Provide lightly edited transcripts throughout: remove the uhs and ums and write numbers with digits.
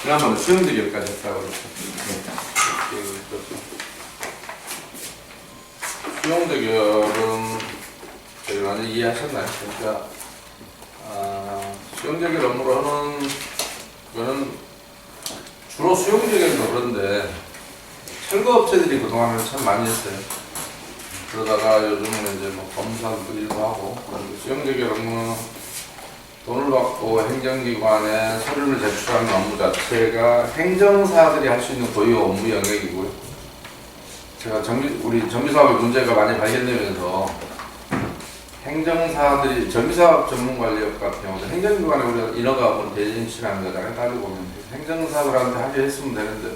지난번에 수영대결까지 했다고 그랬죠. 수영대결은 저희 완전히 이해하셨나요? 그러니까 수영대결 업무를 하는 거는 주로 수영대결도 그런데 철거업체들이 그동안은 참 많이 했어요. 그러다가 요즘은 이제 뭐 검사도 일도 하고, 수영대결 업무는 돈을 받고 행정기관에 서류를 제출하는 업무 자체가 행정사들이 할 수 있는 고유 업무 영역이고요. 제가 우리 정비사업의 문제가 많이 발견되면서 행정사들이 정비사업 전문관리업 같은 경우는 행정기관에 우리가 인허가업을 대진시하는 거잖아요. 따지고 보면 행정사들한테 하게 했으면 되는데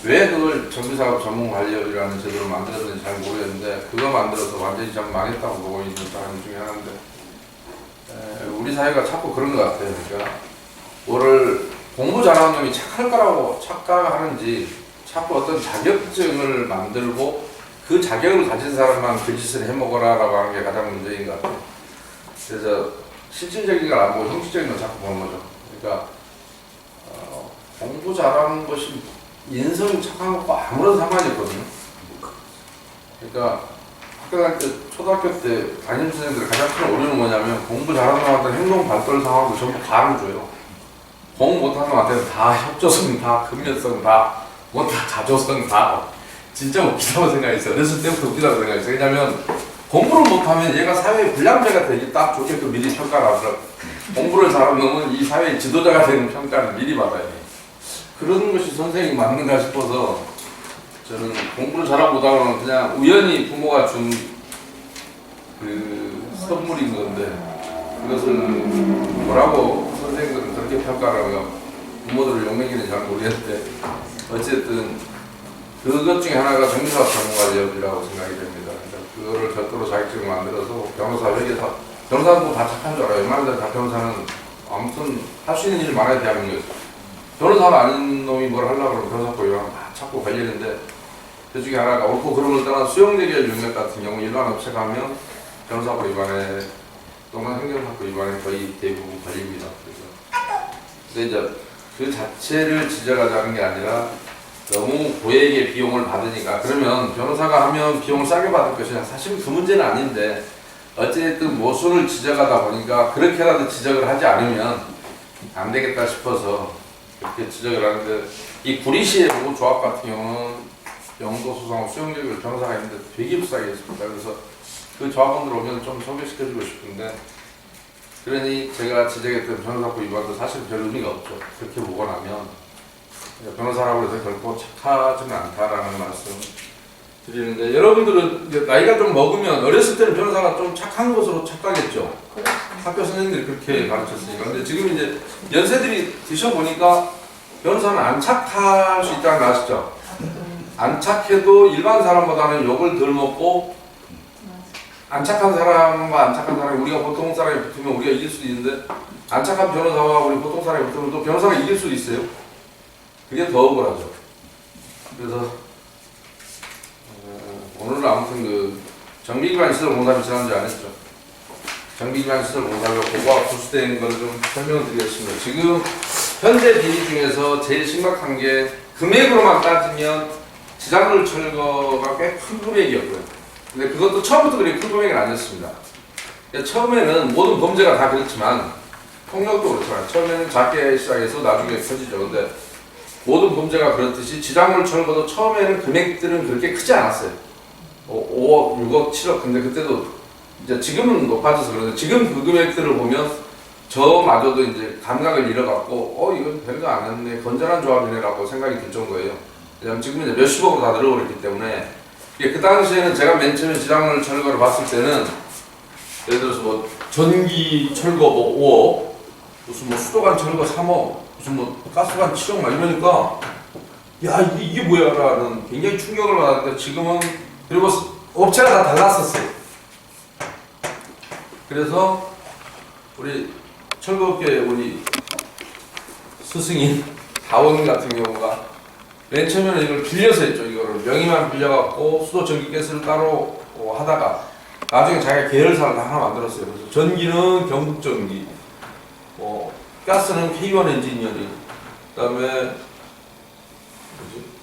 왜 그걸 정비사업 전문관리업이라는 제도를 만들었는지 잘 모르겠는데 그거 만들어서 완전히 좀 망했다고 보고 있는 사람 중에 하나인데 우리 사회가 자꾸 그런 것 같아요. 그러니까 뭐를 공부 잘하는 놈이 착할 거라고 착각하는지 자꾸 어떤 자격증을 만들고 그 자격을 가진 사람만 그 짓을 해먹어라 라고 하는 게 가장 문제인 것 같아요. 그래서 실질적인 걸 안 보고 형식적인 걸 자꾸 보는 거죠. 그러니까 공부 잘하는 것이 인성이 착한 것과 아무런 상관이 없거든요. 그러니까 학교 다닐 때, 초등학교 때 담임선생님들 가장 큰 오류는 뭐냐면 공부 잘하는 놈한테 행동 발달 상황도 전부 다를 줘요. 공부 못하는 놈한테는 다 협조성, 다 근면성, 다 자조성, 다 진짜 웃기다고 생각했어요. 어렸을 때부터 웃기다고 생각했어요. 왜냐면 공부를 못하면 얘가 사회의 불량배가 되기 딱 좋게끔 미리 평가를 하더라고요. 공부를 잘하는 놈은 이 사회의 지도자가 되는 평가를 미리 받아야 돼요. 그런 것이 선생님이 맞는가 싶어서 저는 공부를 잘하고 못하고는 그냥 우연히 부모가 준 그 선물인 건데 그것을 뭐라고 선생님들은 그렇게 평가를 하고 부모들을 용맹이는 잘 모르겠는데 어쨌든 그것 중에 하나가 정비사업 전문가업이라고 생각이 됩니다. 그거를 별도로 자격증을 만들어서 변호사 회계사 변호사도 다 착한 줄 알아요. 웬만하면 다 변호사는 아무튼 할 수 있는 일을 많아야 대한민국에서 변호사가 아닌 놈이 뭘 하려고 그러면 변호사법 위반 다 찾고 걸리는데 그 중에 하나가 옳고 그런 걸 떠나 수영대결 용역 같은 경우 일반 업체가 하면 변호사법 위반에 또는 행정사법 위반에 거의 대부분 걸립니다. 그래서 이제 그 자체를 지적하자는 게 아니라 너무 고액의 비용을 받으니까 그러면 변호사가 하면 비용을 싸게 받을 것이냐 사실 그 문제는 아닌데 어쨌든 모순을 지적하다 보니까 그렇게라도 지적을 하지 않으면 안 되겠다 싶어서 그렇게 지적을 하는데 이 구리시의 노조합 같은 경우는 영도소송하고 수영대결 변호사가 있는데 되게 비싸게 했습니다. 그래서 그 조합원들 오면 좀 소개시켜주고 싶은데 그러니 제가 지적했던 변호사법 위반도 사실 별 의미가 없죠. 그렇게 보고 나면 변호사라고 해서 결코 착하지는 않다라는 말씀 드리는데 여러분들은 나이가 좀 먹으면 어렸을 때는 변호사가 좀 착한 것으로 착각했죠. 학교 선생님들이 그렇게 가르쳤으니까. 근데 지금 이제 연세들이 드셔보니까 변호사는 안 착할 수 있다는 거 아시죠? 안 착해도 일반 사람보다는 욕을 덜 먹고 안 착한 사람과 안 착한 사람이 우리가 보통 사람이 붙으면 우리가 이길 수도 있는데 안 착한 변호사와 우리 보통 사람이 붙으면 또 변호사가 이길 수도 있어요. 그게 더 억울하죠. 그래서 오늘은 아무튼 그 정비기관 시설 공사비 지난주에 안 했죠. 정비기관 시설 공사비가 고거가 부수된 걸 좀 설명을 드리겠습니다. 지금 현재 비리 중에서 제일 심각한 게 금액으로만 따지면 지상물 철거가 꽤 큰 금액이었고요. 근데 그것도 처음부터 그렇게 큰 금액은 아니었습니다. 그러니까 처음에는 모든 범죄가 다 그렇지만 폭력도 그렇잖아요. 처음에는 작게 시작해서 나중에 커지죠. 근데 모든 범죄가 그렇듯이 지상물 철거도 처음에는 금액들은 그렇게 크지 않았어요. 5억, 6억, 7억. 근데 그때도 이제 지금은 높아져서 그런데 지금 그 금액들을 보면 저마저도 이제 감각을 잃어갖고 이건 별거 안 했네, 건전한 조합이네라고 생각이 들 정도예요. 왜냐면 지금 이제 몇십억으로 다 늘어버렸기 때문에 그 당시에는 제가 맨 처음에 지상물 철거를 봤을 때는 예를 들어서 뭐 전기 철거 뭐 5억, 무슨 뭐 수도관 철거 3억, 무슨 뭐 가스관 7억 막 이러니까 야 이게 뭐야 라는 굉장히 충격을 받았는데 지금은 그리고 업체가 다 달랐었어요. 그래서 우리 철거업계 우리 스승인 다원 같은 경우가 맨 처음에는 이걸 빌려서 했죠. 이거를 명의만 빌려갖고 수도 전기 가스를 따로 하다가 나중에 자기가 계열사를 다 하나 만들었어요. 그래서 전기는 경북전기, 가스는 K1 엔지니어링, 그다음에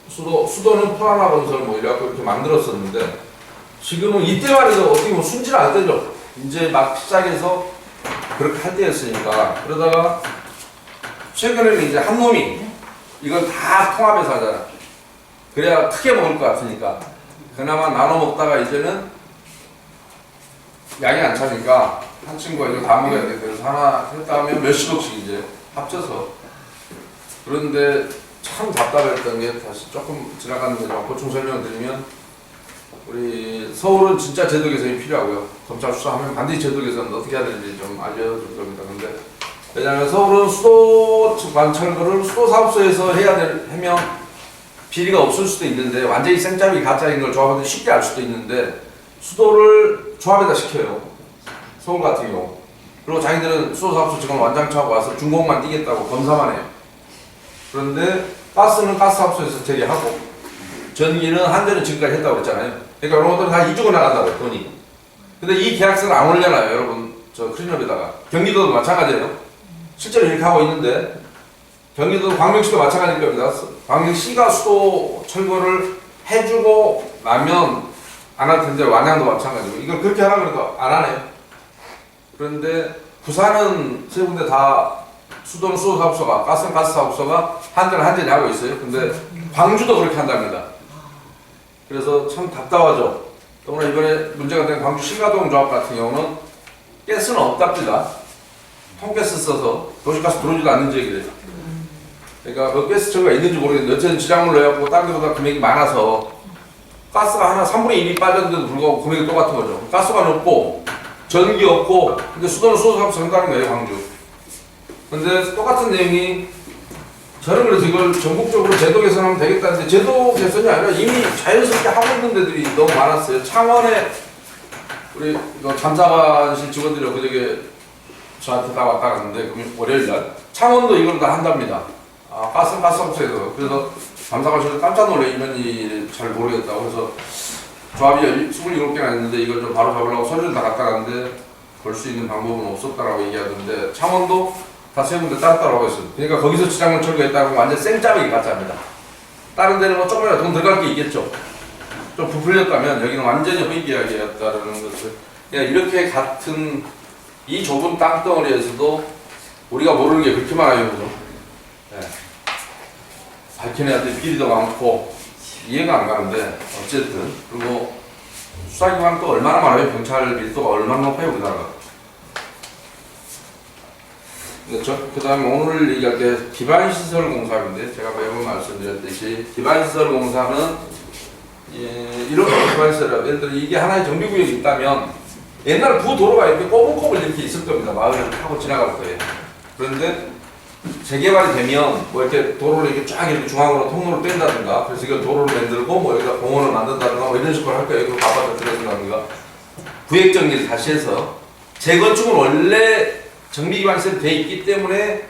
수도는 프라나 건설 뭐 이래갖고 이렇게 만들었었는데 지금은 이때만 해도 어떻게 보면 순지를 안 되죠. 이제 막 시작해서 그렇게 할 때였으니까. 그러다가 최근에는 이제 한 놈이 이걸 다 통합해서 하잖아. 그래야 크게 먹을 것 같으니까. 그나마 나눠 먹다가 이제는 양이 안 차니까 한 친구가 이걸 다 먹어야 돼. 그래서 하나 했다 하면 몇십억씩 이제 합쳐서. 그런데 참 답답했던 게 다시 조금 지나갔는데 보충 설명드리면 우리 서울은 진짜 제도 개선이 필요하고요. 검찰 수사하면 반드시 제도 개선 어떻게 해야 되는지 좀 알려줄 겁니다. 근데 왜냐하면 서울은 수도 관철거를 수도사업소에서 하면 비리가 없을 수도 있는데 완전히 생짜이 가짜인 걸 조합원들이 쉽게 알 수도 있는데 수도를 조합에다 시켜요. 서울 같은 경우. 그리고 자기들은 수도사업소 지금 완장차고 와서 준공만 뛰겠다고 검사만 해요. 그런데 가스는 가스사업소에서 처리하고 전기는 한전은 지금까지 했다고 그랬잖아요. 그러니까 이런 것들은 다 이쪽으로 나간다고요, 돈이. 근데 이 계약서를 안 올려놔요, 여러분. 저 클린업에다가. 경기도도 마찬가지예요. 실제로 이렇게 하고 있는데 경기도 광명시도 마찬가지일 겁니다. 광명시가 수도 철거를 해주고 나면 안 할 텐데 완양도 마찬가지고 이걸 그렇게 하라 그래도 안 하네요. 그런데 부산은 세 군데 다 수도는 수도사업소가 가스는 가스사업소가 한전은 한전이 하고 있어요. 근데 광주도 그렇게 한답니다. 그래서 참 답답하죠. 또는 이번에 문제가 된 광주 신가동 조합 같은 경우는 가스는 없답니다. 통가스 써서 도시가스 들어오지도 않는 지역이래요. 그러니까 그 가스 처리가 있는지 모르겠는데 어쨌든 지량물 내갖고 다른 데보다 금액이 많아서 가스가 하나 3분의 1이 빠졌는데도 불구하고 금액이 똑같은 거죠. 가스가 없고 전기 없고 근데 수도는 수도사업소 한다는 거예요, 광주. 근데 똑같은 내용이 저는 그래서 이걸 전국적으로 제도 개선하면 되겠다는데 제도 개선이 아니라 이미 자연스럽게 하고 있는 데들이 너무 많았어요. 창원에 우리 이거 감사관실 직원들이 그저께 저한테 다 왔다 갔는데 월요일날 창원도 이걸 다 한답니다. 아, 가스업소에서. 그래서 감사관실도 깜짝 놀래 이런 일을 잘 모르겠다고. 그래서 조합이 27개나 있는데 이걸 좀 바로 잡으려고 서류를 다 갖다 갔는데 볼 수 있는 방법은 없었다라고 얘기하던데 창원도 다 세 군데 따로따로 했어요. 그러니까 거기서 지장을 철거했다고 완전 생짜배기 가짜입니다. 다른 데는 뭐 조금이라도 돈 들어갈 게 있겠죠. 좀 부풀렸다면 여기는 완전히 허위계약이었다라는 것을 그냥 이렇게 같은 이 좁은 땅덩어리에서도 우리가 모르는 게 그렇게 많아요. 그죠? 네. 밝힌 애한테 비리도 많고 이해가 안 가는데 어쨌든 그리고 수사기관 또 얼마나 많아요. 경찰 밀도가 얼마나 높아요 우리나라가. 그 다음에 오늘 얘기할 때 기반시설 공사인데 제가 매번 말씀드렸듯이 기반시설 공사는 이런 기반시설이라고 예를 들어 이게 하나의 정비구역이 있다면 옛날 부도로가 이렇게 꼬불꼬불 이렇게 있을 겁니다. 마을을 타고 지나갈 거예요. 그런데 재개발이 되면 뭐 이렇게 도로를 이렇게 쫙 이렇게 중앙으로 통로를 뺀다든가 그래서 이걸 도로를 만들고 뭐 여기다 공원을 만든다든가 뭐 이런 식으로 할 거예요. 그리고 아파트 들어준다든가 구획 정리를 다시 해서 재건축은 원래 정비기반시설이 돼 있기 때문에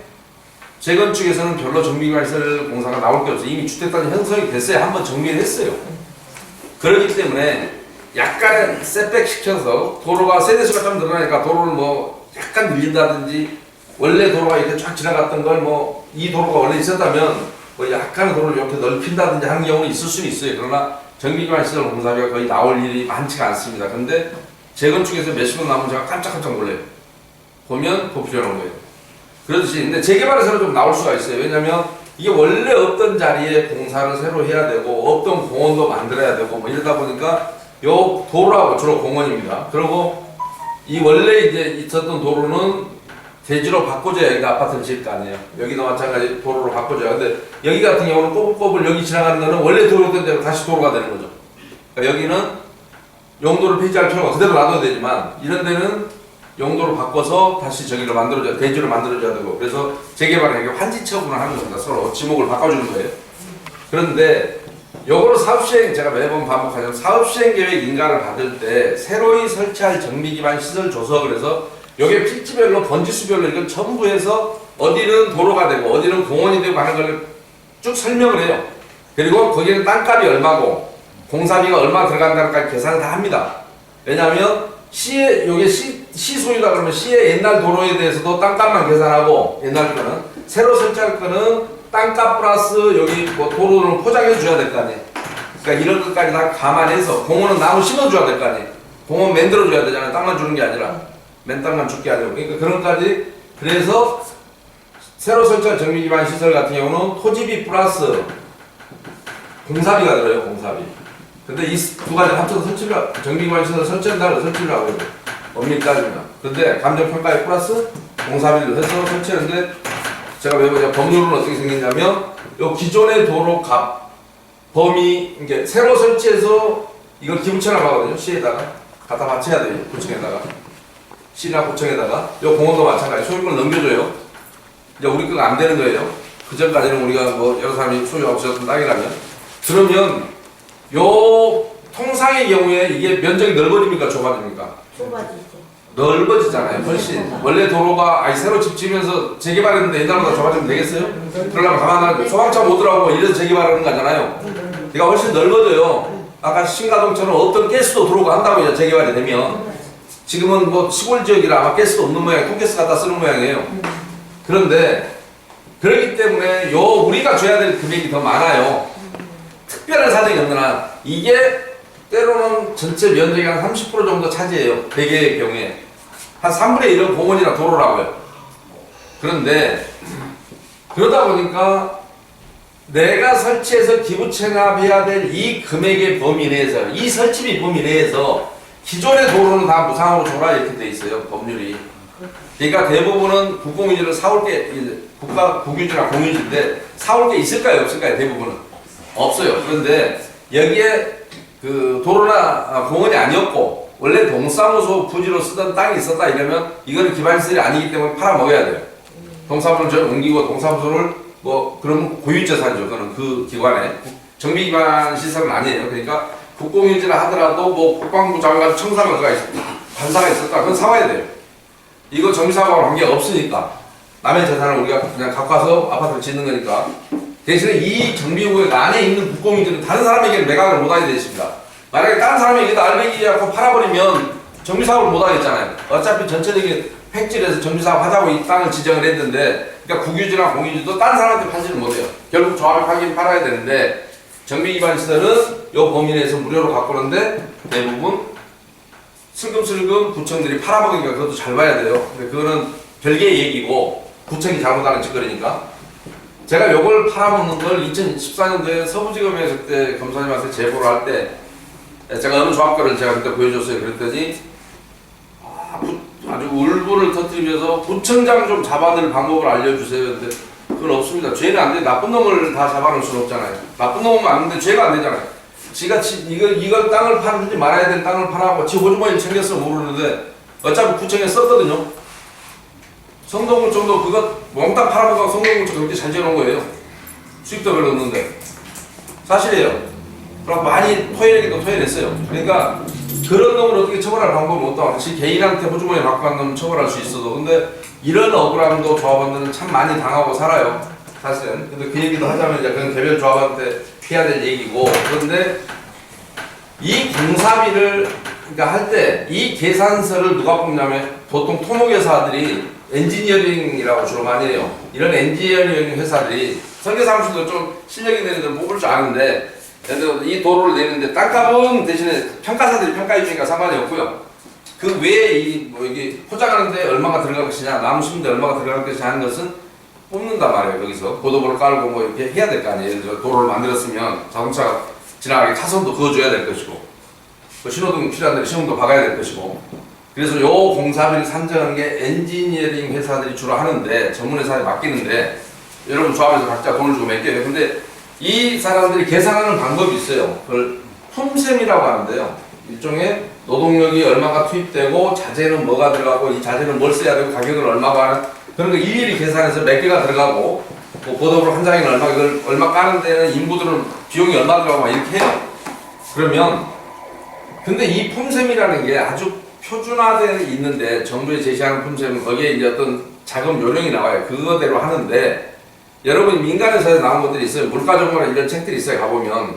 재건축에서는 별로 정비기반시설 공사가 나올 게 없어요. 이미 주택단지 형성이 됐어요. 한번 정비를 했어요. 그렇기 때문에 약간은 셋백 시켜서 도로가 세대수가 좀 늘어나니까 도로를 뭐 약간 늘린다든지 원래 도로가 이렇게 쫙 지나갔던 걸 뭐 이 도로가 원래 있었다면 뭐 약간 도로를 이렇게 넓힌다든지 하는 경우는 있을 수는 있어요. 그러나 정비기반시설 공사비가 거의 나올 일이 많지가 않습니다. 근데 재건축에서 몇십억 남으면 제가 깜짝깜짝 놀래요. 보면 더 필요한 거예요. 그렇듯이 근데 재개발에서는 좀 나올 수가 있어요. 왜냐면 이게 원래 없던 자리에 공사를 새로 해야 되고 없던 공원도 만들어야 되고 뭐 이러다 보니까 요 도로하고 주로 공원입니다. 그리고 이 원래 이제 있었던 도로는 대지로 바꿔줘야 여기가 아파트를 지을 거 아니에요. 여기도 마찬가지 도로로 바꿔줘야. 근데 여기 같은 경우는 꼬불꼬불 여기 지나가는 거는 원래 도로였던 대로 다시 도로가 되는 거죠. 그러니까 여기는 용도를 폐지할 필요가 그대로 놔둬야 되지만 이런 데는 용도를 바꿔서 다시 저기를 만들어줘야, 대지를 만들어줘야 되고, 그래서 재개발은 이게 환지 처분을 하는 겁니다. 서로 지목을 바꿔주는 거예요. 그런데 요거를 사업시행, 제가 매번 반복하지만 사업시행 계획 인가를 받을 때 새로이 설치할 정비기반 시설 조서, 그래서 요게 필지별로 번지수별로 이걸 전부 해서 어디는 도로가 되고 어디는 공원이 되고 하는 걸 쭉 설명을 해요. 그리고 거기는 땅값이 얼마고 공사비가 얼마 들어간다는까지 계산을 다 합니다. 왜냐하면 시의 요게 시소유다 그러면 시의 옛날 도로에 대해서도 땅값만 계산하고 옛날 거는 새로 설치할 거는 땅값 플러스 여기 뭐 도로를 포장해 줘야 될 거 아니에요. 그러니까 이런 것까지 다 감안해서 공원은 나무 심어줘야 될 거 아니에요. 공원 만들어줘야 되잖아요. 땅만 주는 게 아니라 맨 땅만 줄 게 아니고 그러니까 그런 것까지 그래서 새로 설치한 정비기반 시설 같은 경우는 토지비 플러스 공사비가 들어요. 공사비. 근데 이 두 가지 합쳐서 설치를 정비기반 시설 설치한다고 설치를 하고 있어요. 엄밀히 따지면. 근데 감정평가에 플러스 공사비를 해서 설치하는데 제가 외부자 법률은 어떻게 생겼냐면 요 기존의 도로 값 범위 이게 새로 설치해서 이걸 기부채납 하거든요. 시에다가 갖다 바쳐야 돼요. 구청에다가 시나 구청에다가 요 공원도 마찬가지 소유권을 넘겨줘요. 이제 우리 거가 안 되는 거예요. 그 전까지는 우리가 뭐 여러 사람이 소유하고 있었던 땅이라면 그러면 요 통상의 경우에 이게 면적이 넓어집니까 좁아집니까? 좁아지죠. 넓어지잖아요. 훨씬. 원래 도로가 새로 집 지면서 재개발했는데 옛날보다 좁아지면 되겠어요? 그러려면 가만히 소방차 못 들어가고 이래서 재개발하는 거잖아요. 그러니까 훨씬 넓어져요. 아까 신가동처럼 어떤 가스도 들어오고 한다고 이제 재개발이 되면 지금은 뭐 시골 지역이라 아마 가스도 없는 모양, 통가스 갖다 쓰는 모양이에요. 그런데 그렇기 때문에 요 우리가 줘야 될 금액이 더 많아요. 특별한 사정이 없는 한 이게 때로는 전체 면적이 한 30% 정도 차지해요. 대개의 경우에 한 3분의 1은 공원이나 도로라고요. 그런데 그러다 보니까 내가 설치해서 기부 체납해야 될 이 금액의 범위 내에서 이 설치비 범위 내에서 기존의 도로는 다 무상으로 줘라 이렇게 돼 있어요. 법률이. 그러니까 대부분은 국공유지를 사올 게 국가 국유지나 공유지인데 사올 게 있을까요 없을까요? 대부분은 없어요. 그런데 여기에 그 도로나 공원이 아니었고 원래 동사무소 부지로 쓰던 땅이 있었다 이러면 이거는 기반시설이 아니기 때문에 팔아먹어야 돼요. 동사무소를 저 옮기고 동사무소를 뭐 그런 고유재산이죠. 그거는 그 기관에 정비기반 시설은 아니에요. 그러니까 국공유지라 하더라도 뭐 국방부 장관 청사가 있었다 관사가 있었다 그건 사와야 돼요. 이거 정비사하고 관계가 없으니까 남의 재산을 우리가 그냥 갖고 와서 아파트를 짓는 거니까 대신에 이 정비구역 안에 있는 국공유지는 다른 사람에게는 매각을 못하게 되십니다. 만약에 다른 사람에게 알배기하고 팔아버리면 정비사업을 못하겠잖아요. 어차피 전체적인 획지에서 정비사업 하자고 이 땅을 지정을 했는데 그러니까 국유지나 공유지도 다른 사람한테 팔지는 못해요. 결국 조합에 팔긴 팔아야 되는데 정비기반 시설은 이 범위 내에서 무료로 갖고 오는데 대부분 슬금슬금 구청들이 팔아먹으니까 그것도 잘 봐야 돼요. 근데 그거는 별개의 얘기고 구청이 잘못하는 짓거리니까 제가 요걸 팔아먹는 걸 2014년도에 서부지검에 그때 검사님한테 제보를 할 때 제가 어느 조합거를 제가 그때 보여줬어요. 그랬더니 아주 울분을 터뜨리면서 구청장 좀 잡아낼 방법을 알려주세요. 근데 그건 없습니다. 죄는 안 돼. 나쁜 놈을 다 잡아놓을 수는 없잖아요. 나쁜 놈은 맞는데 죄가 안 되잖아요. 지가 이걸 땅을 팔든지 말아야 될 땅을 팔아고 지 호주머니를 챙겼어 모르는데 어차피 구청에 썼거든요. 성동구 정도 그거 몽땅 팔아먹고 성동구 그렇게 잘 지어놓은 거예요. 수익도 별로 없는데 사실이에요. 그럼 많이 토해내기도 토해냈어요. 그러니까 그런 놈을 어떻게 처벌할 방법은 없다. 개인한테 호주머니 갖고 간 놈 처벌할 수 있어도 근데 이런 억울함도 조합원들은 참 많이 당하고 살아요. 사실은. 근데 그 얘기도 하자면 이제 그건 개별 조합한테 해야 될 얘기고 그런데 이 공사비를 그러니까 할 때 이 계산서를 누가 뽑냐면 보통 토목회사들이 엔지니어링이라고 주로 많이 해요. 이런 엔지니어링 회사들이 설계사무실도 좀 실력이 되는 데를 뽑을 줄 아는데 예를 들어 이 도로를 내는데 땅값은 대신에 평가사들이 평가해 주니까 상관이 없고요. 그 외에 뭐 이게 포장하는데 얼마가 들어갈 것이냐, 나무 심는데 얼마가 들어갈 것이냐 하는 것은 뽑는단 말이에요. 여기서 고도부를 깔고 뭐 이렇게 해야 될 거 아니에요. 예를 들어 도로를 만들었으면 자동차가 지나가게 차선도 그어줘야 될 것이고 그 신호등 필요한 데 신호등도 박아야 될 것이고 그래서 요 공사비를 산정하는 게 엔지니어링 회사들이 주로 하는데 전문 회사에 맡기는데 여러분 조합에서 각자 돈을 주고 맡겨요. 근데 이 사람들이 계산하는 방법이 있어요. 그걸 품셈이라고 하는데요. 일종의 노동력이 얼마가 투입되고 자재는 뭐가 들어가고 이 자재는 뭘 써야 되고 가격은 얼마고 하는 그런 거 일일이 계산해서 몇 개가 들어가고 뭐 보도블록 한 장에는 얼마 이걸 얼마 까는 데는 인부들은 비용이 얼마 들어가고 막 이렇게 해요. 그러면 근데 이 품셈이라는 게 아주 표준화되어 있는데 정부에 제시하는 품셈은 거기에 이제 어떤 자금 요령이 나와요. 그거대로 하는데 여러분 민간에서 나온 것들이 있어요. 물가정보나 이런 책들이 있어요. 가보면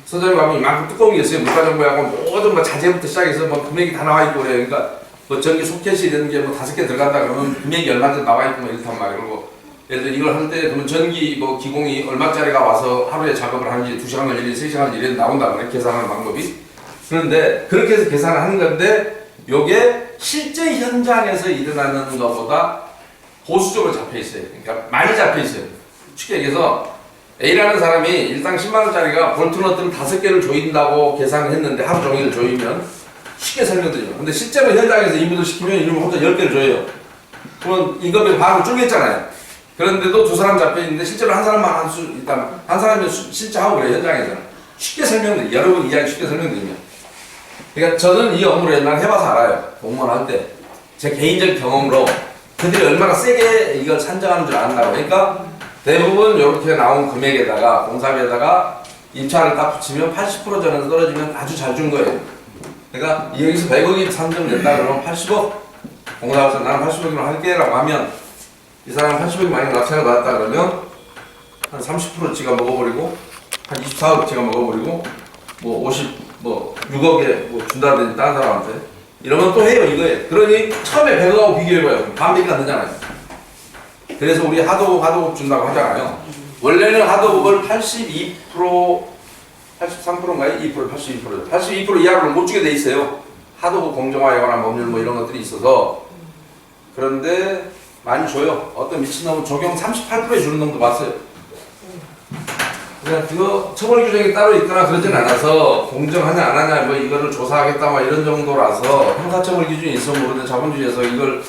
서점에 가면 이만큼 두꺼운 게 있어요. 물가정보하고 모든 뭐 자재부터 시작해서 뭐 금액이 다 나와 있고 그래요. 그러니까 뭐 전기 소켓이 이런 게 뭐 5개 들어간다 그러면 금액이 얼마인지 나와 있고 뭐 이렇단 말이에요. 그리고 예를 들어 이걸 할 때 그러면 전기 뭐 기공이 얼마짜리가 와서 하루에 작업을 하는지 2시간 걸리는지 3시간 걸리는지 나온다 그래 계산하는 방법이. 그런데 그렇게 해서 계산을 하는 건데 요게 실제 현장에서 일어나는 것보다 보수적으로 잡혀 있어요. 그러니까 많이 잡혀 있어요. 쉽게 얘기해서 A라는 사람이 일당 10만원짜리가 볼트너트를 5개를 조인다고 계산을 했는데 하루 종일 조이면 쉽게 설명드려요. 근데 실제로 현장에서 임무를 시키면 이놈은 혼자 10개를 조여요. 그러면 임금비 반으로 줄겠잖아요. 그런데도 두 사람 잡혀 있는데 실제로 한 사람만 할 수 있다면 한 사람이 실제 하고 그래요. 현장에서는. 쉽게 설명드려요. 여러분 이야기 쉽게 설명드리면. 그러니까 저는 이 업무를 옛날에 해봐서 알아요. 공무원 할 때. 제 개인적 경험으로 그들이 얼마나 세게 이걸 산정하는 줄 안다고. 그러니까 대부분 이렇게 나온 금액에다가 공사비에다가 입찰을 딱 붙이면 80% 전에서 떨어지면 아주 잘 준 거예요. 그러니까 여기서 100억이 산정됐다 그러면 80억 공사업소 나는 80억이면 할게 라고 하면 이 사람 80억이 만약 낙찰을 받았다 그러면 한 30% 지가 먹어버리고 한 24억 지가 먹어버리고 뭐 6억에 뭐 준다든지 다른 사람한테 이러면 또 해요 이거예요. 그러니 처음에 100억하고 비교해봐요. 반비가 안 되잖아요. 그래서 우리 하도급 준다고 하잖아요. 원래는 하도급을 82% 83%인가요? 2% 82% 이하로는 못 주게 돼 있어요. 하도급 공정화에 관한 법률 뭐 이런 것들이 있어서. 그런데 많이 줘요. 어떤 미친놈은 적용 38%에 주는 놈도 봤어요. 그냥 그거 처벌 규정이 따로 있거나 그러진 않아서 공정하냐 안 하냐 뭐 이거를 조사하겠다 뭐 이런 정도라서 형사처벌 기준이 있어 모르는데 자본주의에서 이걸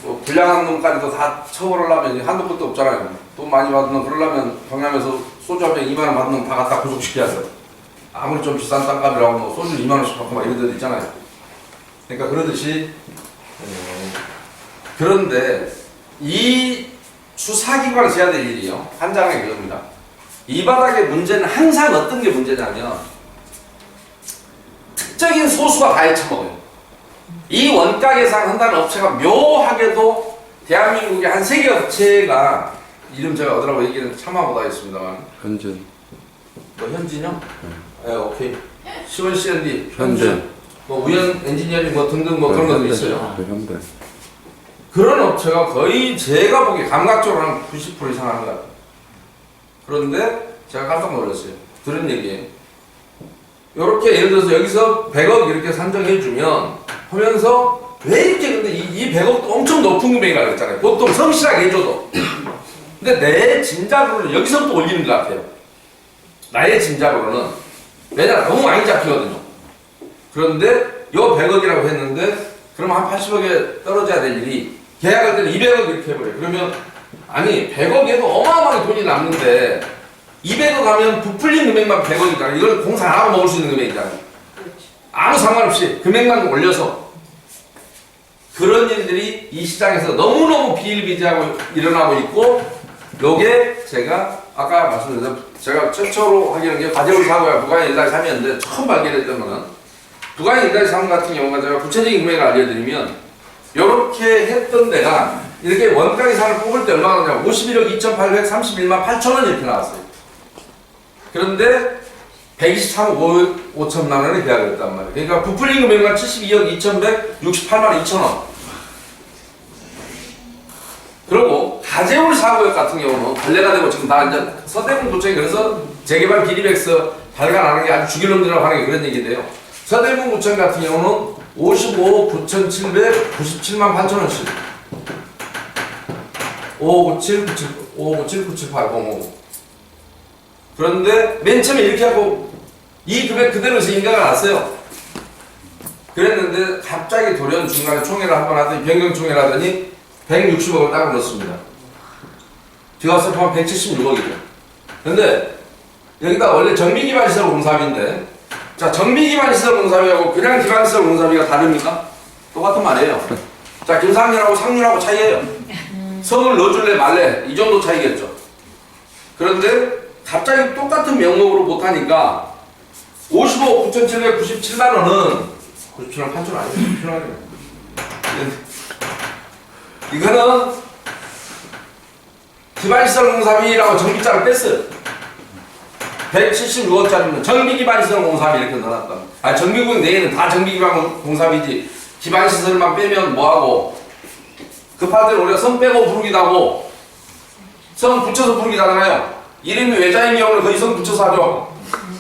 뭐 불량한 놈까지도 다 처벌을 하면 한도 끝도 없잖아요. 돈 많이 받은 놈 그러려면 경남에서 소주 한 병 2만원 받은 놈 다 갖다 구속시켜야죠. 아무리 좀 비싼 땅값이라고 뭐 소주 2만원씩 받고 막 이런 데도 있잖아요. 그러니까 그러듯이 그런데 이 수사기관에서 해야 될 일이요. 한 장의 그겁니다. 이 바닥의 문제는 항상 어떤 게 문제냐면 특정인 소수가 다 해쳐먹어요. 이 원가 계산한다는 업체가 묘하게도 대한민국의 한 3개 업체가 이름 제가 어디라고 얘기는 참아 못하겠습니다만 현진 뭐 현진요? 네, 오케이. 시원 C&D 현진 뭐 우연 엔지니어링 뭐 등등 뭐 그런 것도 있어요. 현대 그런 업체가 거의 제가 보기에 감각적으로 한 90% 이상 하는 것 같아요. 그런데 제가 깜짝 놀랐어요. 들은 얘기예요. 요렇게 예를 들어서 여기서 100억 이렇게 산정해주면 하면서 왜 이렇게 근데 이 100억도 엄청 높은 금액이라고 그랬잖아요. 보통 성실하게 해줘도. 근데 내 짐작으로는 여기서부터 올리는 것 같아요. 나의 짐작으로는. 왜냐면 너무 많이 잡히거든요. 그런데 요 100억이라고 했는데 그럼 한 80억에 떨어져야 될 일이 계약할 때는 200억 이렇게 해버려요. 그러면 아니 100억에도 어마어마하게 돈이 남는데 200억 하면 부풀린 금액만 100억이잖아요. 이걸 공사 안 하고 먹을 수 있는 금액이잖아요. 아무 상관없이 금액만 올려서 그런 일들이 이 시장에서 너무너무 비일비재하고 일어나고 있고 요게 제가 아까 말씀드린 제가 최초로 확인한 게 과제물 사고야 부가인 1-3이었는데 처음 발견했던 거는 부가인 1-3 같은 경우가 제가 구체적인 금액을 알려드리면 요렇게 했던 데가 이렇게 원가 계산을 뽑을 때 얼마나 나냐면 51억 2,831만 8천원 이렇게 나왔어요. 그런데 123억 5천만 원에 계약을 했단 말이에요. 그러니까 부풀린 금액만 72억 2,168만 2천원. 그리고 가재물 사고역 같은 경우는 관례가 되고 지금 다 이제 서대문 구청이 그래서 재개발 기립엑스 발간하는 게 아주 죽일 놈들이라고 하는 게 그런 얘기인데요. 서대문 구청 같은 경우는 55억 9,797만 8천원씩 5597, 957805 그런데 맨 처음에 이렇게 하고 이 금액 그대로에서 인가가 났어요. 그랬는데 갑자기 돌연 중간에 총회를 한번 하더니 변경총회를 하더니 160억을 따로 넣었습니다. 비과세 포함 176억이죠. 그런데 여기다 원래 정비기반시설 공사비인데 자 정비기반시설 공사비하고 그냥 기반시설 공사비가 다릅니까? 똑같은 말이에요. 자 김상률하고 상률하고 차이예요. 성을 넣어줄래 말래 이 정도 차이겠죠. 그런데 갑자기 똑같은 명목으로 못하니까 55억 9,797만 원은 97만 8천 원 아니에요? 필요하네요. 이거는 기반시설 공사비라고 정비자를 뺐어요. 176억짜리는 정비기반시설 공사비 이렇게 넣어놨다. 아 정비국 내에는 다 정비기반 공사비지 기반시설만 빼면 뭐하고 급할 때는 우리가 선 빼고 부르기도 하고 성 붙여서 부르기잖아요. 이름이 외자인 경우는 거의 성 붙여서 하죠.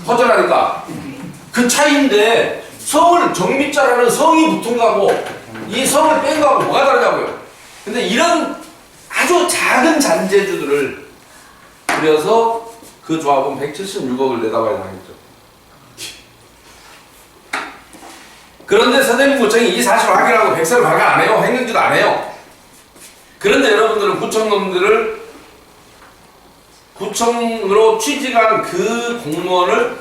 허전하니까. 그 차이인데 성을 정미자라는 성이 붙은 거하고 이 성을 뺀 거하고 뭐가 다르냐고요. 근데 이런 아주 작은 잔재주들을 그려서 그 조합은 176억을 내다봐야 당했죠. 그런데 서대문구청이 이 사실을 확인하고 백서를 발간 안 해요. 행정지도 안 해요. 그런데 여러분들은 구청놈들을 구청으로 취직한 그 공무원을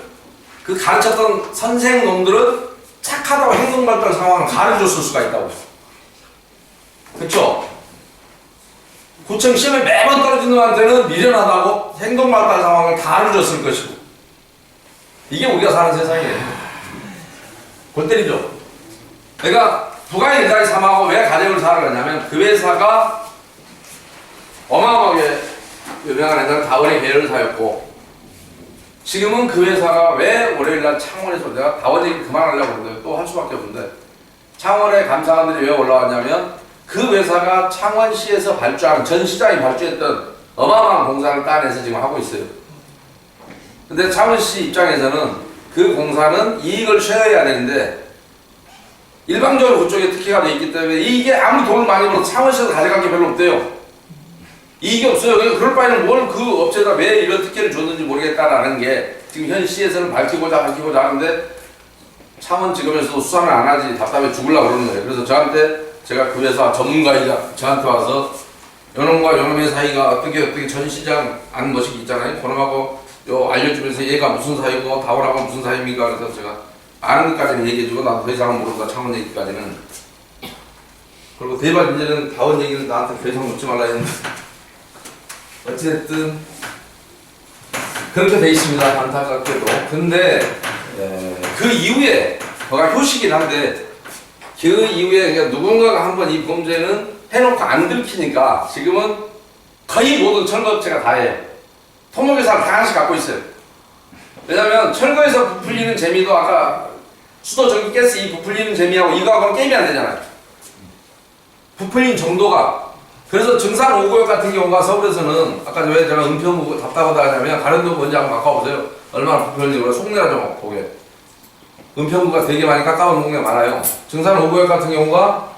그 가르쳤던 선생놈들은 착하다고 행동발달 상황을 가르쳐줬을 수가 있다고요. 그쵸? 구청 시험에 매번 떨어진 놈한테는 미련하다고 행동발달 상황을 가르쳐줬을 것이고 이게 우리가 사는 세상이에요. 골 때리죠? 내가 부가인 일자리 삼하고 왜 가정을 살아가냐면 그 회사가 어마어마하게 유명한 회사는 다원의 계열사였고 지금은 그 회사가 왜 월요일날 창원에서 내가 다원 얘기 그만하려고 그러는데 또 할 수밖에 없는데 창원에 감사관들이 왜 올라왔냐면 그 회사가 창원시에서 발주한 전 시장이 발주했던 어마어마한 공사를 따내서 지금 하고 있어요. 근데 창원시 입장에서는 그 공사는 이익을 쉐어해야 되는데 일방적으로 그쪽에 특혜가 돼 있기 때문에 이게 아무리 돈을 많이 벌어도 창원시에서 가져갈 게 별로 없대요. 이익이 없어요. 그럴 바에는 뭘 그 업체에다 왜 이런 특혜를 줬는지 모르겠다라는 게 지금 현 시에서는 밝히고자 하는데 창원지검에서도 수사를 안 하지 답답해 죽으려고 그러는 거예요. 그래서 저한테 제가 그 회사 전문가이자 저한테 와서 요놈과 요놈의 사이가 어떻게 전 시장 안 뭐식 있잖아요. 그놈하고 요 알려주면서 얘가 무슨 사이고 다원하고 무슨 사이입니까? 그래서 제가 아는 것까지는 얘기해주고 나도 더 이상은 모른다. 창원 얘기까지는. 그리고 대박 이제는 다원 얘기는 나한테 더 이상 묻지 말라 했는데 어찌됐든 그렇게 돼 있습니다. 안타깝게도. 근데 그 이후에 거가 효시긴 한데 그 이후에 그러니까 누군가가 한번 이 범죄는 해놓고 안 들키니까 지금은 거의 모든 철거업체가 다 해요. 토목회사를 다 하나씩 갖고 있어요. 왜냐면 철거에서 부풀리는 재미도 아까 수도 전기가스 이 부풀리는 재미하고 이거하고는 게임이 안 되잖아요. 부풀린 정도가. 그래서 증산 5구역 같은 경우가 서울에서는 아까 왜 제가 은평구 답답하다 하냐면 다른 데 뭔지 한번 바꿔보세요. 얼마나 부풀린지 몰라. 속내라죠 거기에. 은평구가 되게 많이 깎아온 동네가 많아요. 증산 5구역 같은 경우가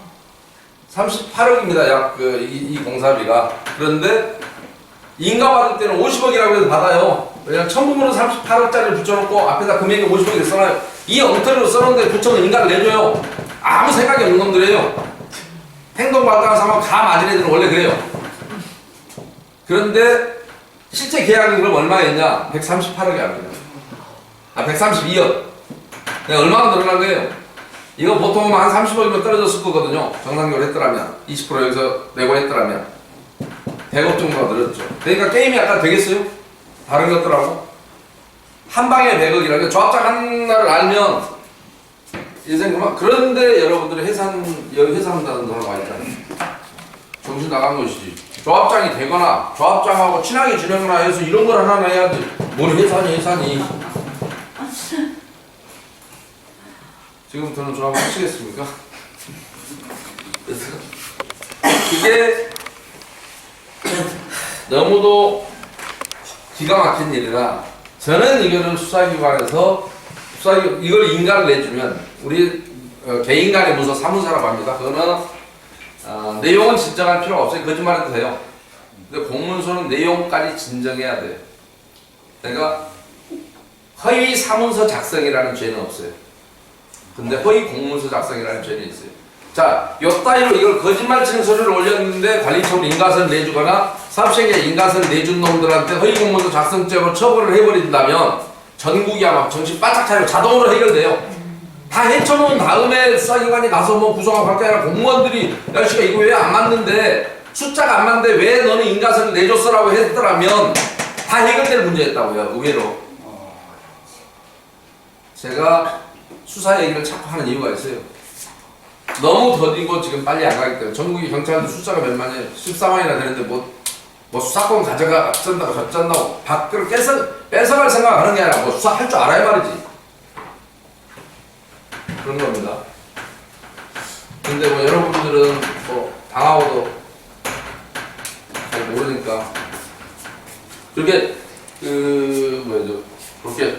38억입니다. 약 이 공사비가. 그런데 인가 받을 때는 50억이라고 해서 받아요. 왜냐면 천부문은 38억짜리를 붙여놓고 앞에다 금액이 50억이 써놔요. 이 엉터리로 써놓는데 구청은 인가를 내줘요. 아무 생각이 없는 놈들이에요. 행동발달 상황 가 맞은 애들은 원래 그래요. 그런데 실제 계약이 그럼 얼마였냐? 138억이 아니에요. 132억. 내가 얼마나 늘어난 거예요? 이거 보통 한 30억이면 떨어졌을 거거든요. 정상적으로 했더라면 20% 여기서 내고 했더라면 100억 정도가 늘었죠. 그러니까 게임이 약간 되겠어요? 다른 것들하고 한 방에 100억이라는 조합장 하나를 알면 인생 그만. 그런데 여러분들이 회사한다는 사람 와 있잖아요. 정신 나간 것이지. 조합장이 되거나 조합장하고 친하게 지내거나 해서 이런 걸 하나 해야지. 뭘 회사니. 지금부터는 좀 한번 하시겠습니까? 그래서 그게 너무도 기가 막힌 일이라 저는 이거는 수사기관에서 이걸 인가를 내주면 우리 개인 간의 문서 사문서라고 합니다. 그거는 내용은 진정할 필요가 없어요. 거짓말해도 돼요. 근데 공문서는 내용까지 진정해야 돼요. 그러니까 허위 사문서 작성이라는 죄는 없어요. 근데 허위 공문서 작성이라는 죄는 있어요. 자, 요 따위로 이걸 거짓말 치는 서류를 올렸는데 관리청으로 인가서를 내주거나 사업시행에 인가서를 내준 놈들한테 허위 공문서 작성죄로 처벌을 해버린다면 전국이 아마 정신 바짝 차리고 자동으로 해결돼요. 다 헤쳐놓은 다음에 수사기관이 가서 뭐 구성하고 할 게 아니라 공무원들이 야 씨가 이거 왜 안 맞는데 숫자가 안 맞는데 왜 너는 인가서를 내줬어라고 했더라면 다 해결될 문제였다고요. 의외로 제가 수사 얘기를 자꾸 하는 이유가 있어요. 너무 더디고 지금 빨리 안 가기 때문에 전국의 경찰도 숫자가 몇 만이에요. 14만이나 되는데 뭐 수사권 가져가 어쩐다고 저쩐다고 밖으로 뺏어갈 생각하는 게 아니라 뭐 수사할 줄 알아야 말이지. 그런 겁니다. 근데 뭐 여러분들은 뭐 당하고도 잘 모르니까 그렇게 뭐죠? 그렇게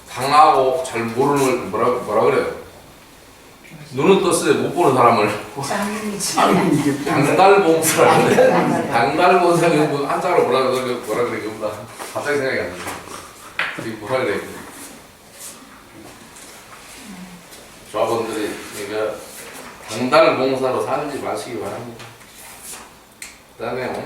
당하고 잘 모르는 뭐라 그래요? 눈은 떴을 때 못 보는 사람을 당달봉사라는데 당달봉사 이거 한자로 뭐라 그래 이거보다 갑자기 생각이 안 나요. 이게 뭐라 그래? 조합원들이 그러니까 당달봉사로 살지 마시기 바랍니다. 그다음에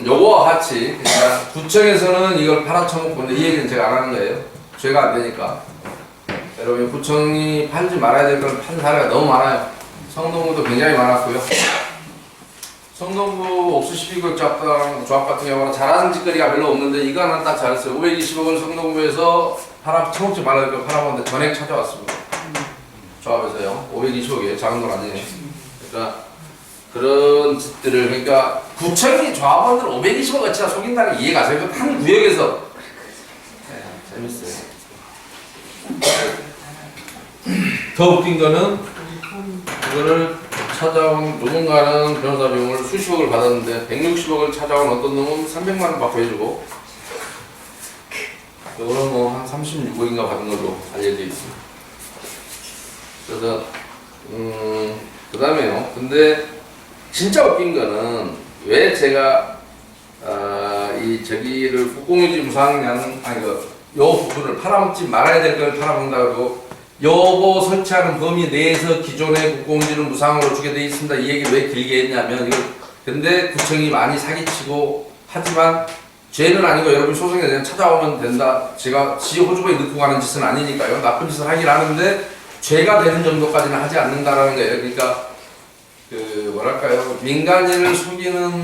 요거와 같이 그러니까 구청에서는 이걸 팔아쳐먹고 근데 이 얘기는 제가 안 하는 거예요. 죄가 안 되니까. 여러분 구청이 팔지 말아야 될 걸 판 사례가 너무 많아요. 성동구도 굉장히 많았고요. 성동구 옥수시비극 조합 같은 경우는 잘하는 짓거리가 별로 없는데 이거 하나 딱 잘했어요. 520억을 성동구에서 처먹지 말아야 될 걸 팔아먹는데 전액 찾아왔습니다. 조합에서요. 520억이에요. 작은 돈 아니에요. 그러니까 그런 짓들을 그러니까 구청이 조합원들 520억 어치나 속인다는 게 이해가 가세요. 한 구역에서 재밌어요. 더 웃긴 거는 그거를 찾아온 누군가는 변호사 비용을 수십억을 받았는데 160억을 찾아온 어떤 놈은 300만 원 받고 해주고 이거는 뭐 한 36억인가 받은 걸로 알려져 있습니다. 그래서 그 다음에요. 근데 진짜 웃긴 거는 왜 제가 이 저기를 국공유지 무상량 요 부분을 팔아먹지 말아야 될 걸 팔아먹는다고 요거 설치하는 범위 내에서 기존의 국공유지는 무상으로 주게 돼 있습니다. 이 얘기 왜 길게 했냐면 이거 근데 구청이 많이 사기치고 하지만 죄는 아니고 여러분 소송에 그냥 찾아오면 된다. 제가 지 호주부에 넣고 가는 짓은 아니니까요. 나쁜 짓을 하긴 하는데 죄가 되는 정도까지는 하지 않는다라는 거예요. 그러니까 뭐랄까요 민간인을 속이는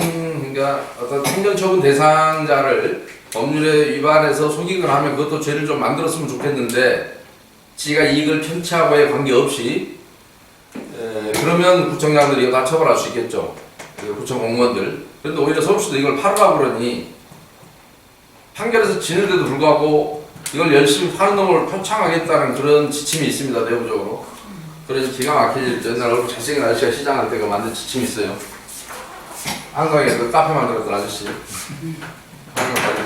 그러니까 어떤 행정처분 대상자를 법률에 위반해서 속이거나 하면 그것도 죄를 좀 만들었으면 좋겠는데 지가 이익을 편취하고에 관계없이 그러면 구청장들이 다 처벌할 수 있겠죠. 구청 공무원들. 그런데 오히려 서울시도 이걸 팔으라고 그러니 판결에서 지는데도 불구하고 이걸 열심히 파는 놈을 표창하겠다는 그런 지침이 있습니다. 내부적으로. 그래서 기가 막히지. 옛날 얼굴 잘생긴 아저씨가 시장할 때가 만든 지침이 있어요. 한강에 그 카페 만들었던 아저씨.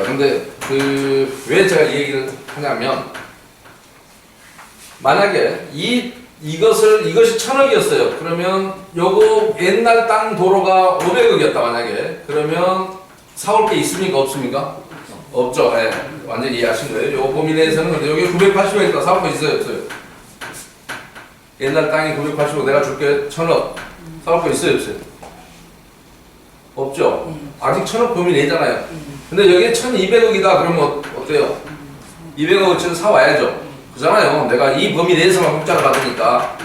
근데 왜 제가 이 얘기를 하냐면 만약에 이것이 1000억이었어요. 그러면 요거 옛날 땅 도로가 500억이었다 만약에 그러면 사올 게 있습니까 없습니까? 없죠. 예. 완전히 이해하신 거예요. 요 범위 내에서는 근데 여기 980억이니까 사올 거 있어요 없어요? 옛날 땅이 980억 내가 줄게 1000억 사올 거 있어요 없어요? 없죠. 아직 1000억 범위 내잖아요. 근데 여기에 1200억이다 그러면 어때요? 200억어치는 사와야죠. 그잖아요. 내가 이 범위 내에서만 공짜로 받으니까.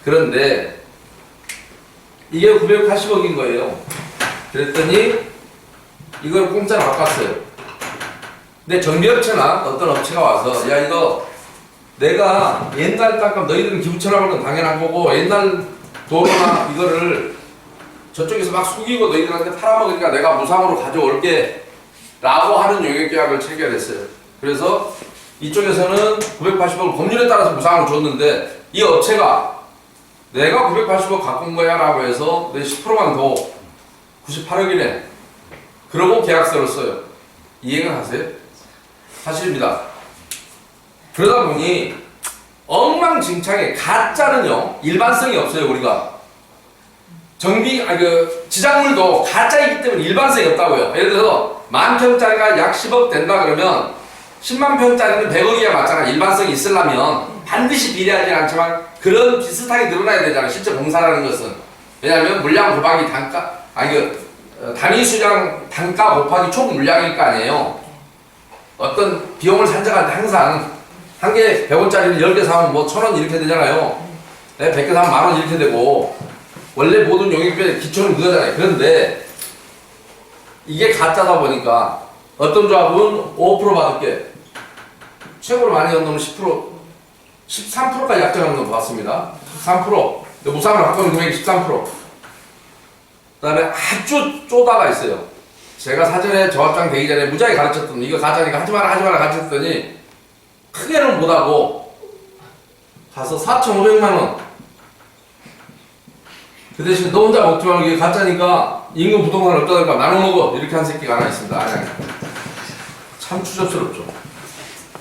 그런데 이게 980억인 거예요. 그랬더니 이걸 공짜로 바꿨어요. 근데 정비업체나 어떤 업체가 와서 야 이거 내가 옛날 땅값 너희들은 기부처라고 하면 당연한 거고 옛날 도로나 이거를 저쪽에서 막 숙이고 너희들한테 팔아먹으니까 내가 무상으로 가져올게 라고 하는 용역계약을 체결했어요. 그래서 이쪽에서는 980억을 법률에 따라서 무상으로 줬는데 이 업체가 내가 980억 갖고 온 거야 라고 해서 내 10%만 더 98억이네 그러고 계약서를 써요. 이해가 가세요? 사실입니다. 그러다 보니 엉망진창에 가짜는요 일반성이 없어요. 우리가 지작물도 가짜이기 때문에 일반성이 없다고요. 예를 들어서 10,000평짜리가 약 10억 된다 그러면 10만 평짜리는 100억이야 맞잖아. 일반성이 있으려면 반드시 비례하지 않지만 그런 비슷하게 늘어나야 되잖아. 실제 공사라는 것은. 왜냐하면 물량 곱하기 단가 단위 수량 단가 곱하기 총 물량일 거 아니에요. 어떤 비용을 산정할 때 항상 한 개 100원짜리를 10개 사면 뭐 1000원 이렇게 되잖아요. 100개 사면 10,000원 이렇게 되고 원래 모든 용역비의 기초는 그거잖아요. 그런데 이게 가짜다 보니까 어떤 조합은 5% 받을게 최고로 많이 연 놈은 10% 13%까지 약정하는 놈 봤습니다. 13% 무상으로 갖고 있는 금액이 13%. 그 다음에 아주 쪼다가 있어요. 제가 사전에 조합장 되기 전에 무지하게 가르쳤더니 이거 가짜니까 하지마라 가르쳤더니 크게는 못하고 가서 4,500만원 그 대신 너 혼자 먹지 말고 이게 가짜니까 임금 부동산 없다니까 나눠 먹어 이렇게 한 새끼가 하나 있습니다. 아니. 참 추접스럽죠.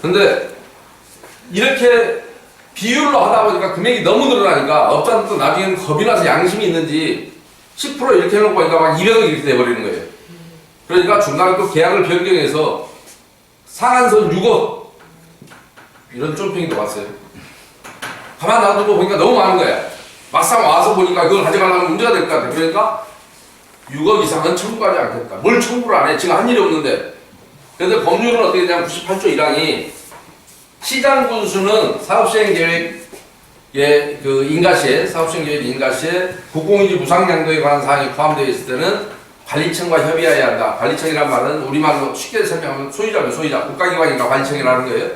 근데 이렇게 비율로 하다 보니까 금액이 너무 늘어나니까 업자들도 나중에는 겁이 나서 양심이 있는지 10% 이렇게 해놓고 보니까 막 200억 이렇게 돼버리는 거예요. 그러니까 중간에 또 계약을 변경해서 상한선 6억 이런 쫄팽이도 왔어요. 가만 놔두고 보니까 너무 많은 거야. 막상 와서 보니까 그걸 가져가려면 문제가 될 것 같아. 그러니까 6억 이상은 청구하지 않겠다. 뭘 청구를 안 해? 지금 한 일이 없는데. 그런데 법률은 어떻게 되냐면 98조 1항이 시장 군수는 사업시행계획의 그 인가시에 사업시행계획 인가시에 국공유지 무상양도에 관한 사항이 포함되어 있을 때는 관리청과 협의해야 한다. 관리청이란 말은 우리말로 쉽게 설명하면 소유자면 소유자, 국가기관이니까 관리청이라는 거예요.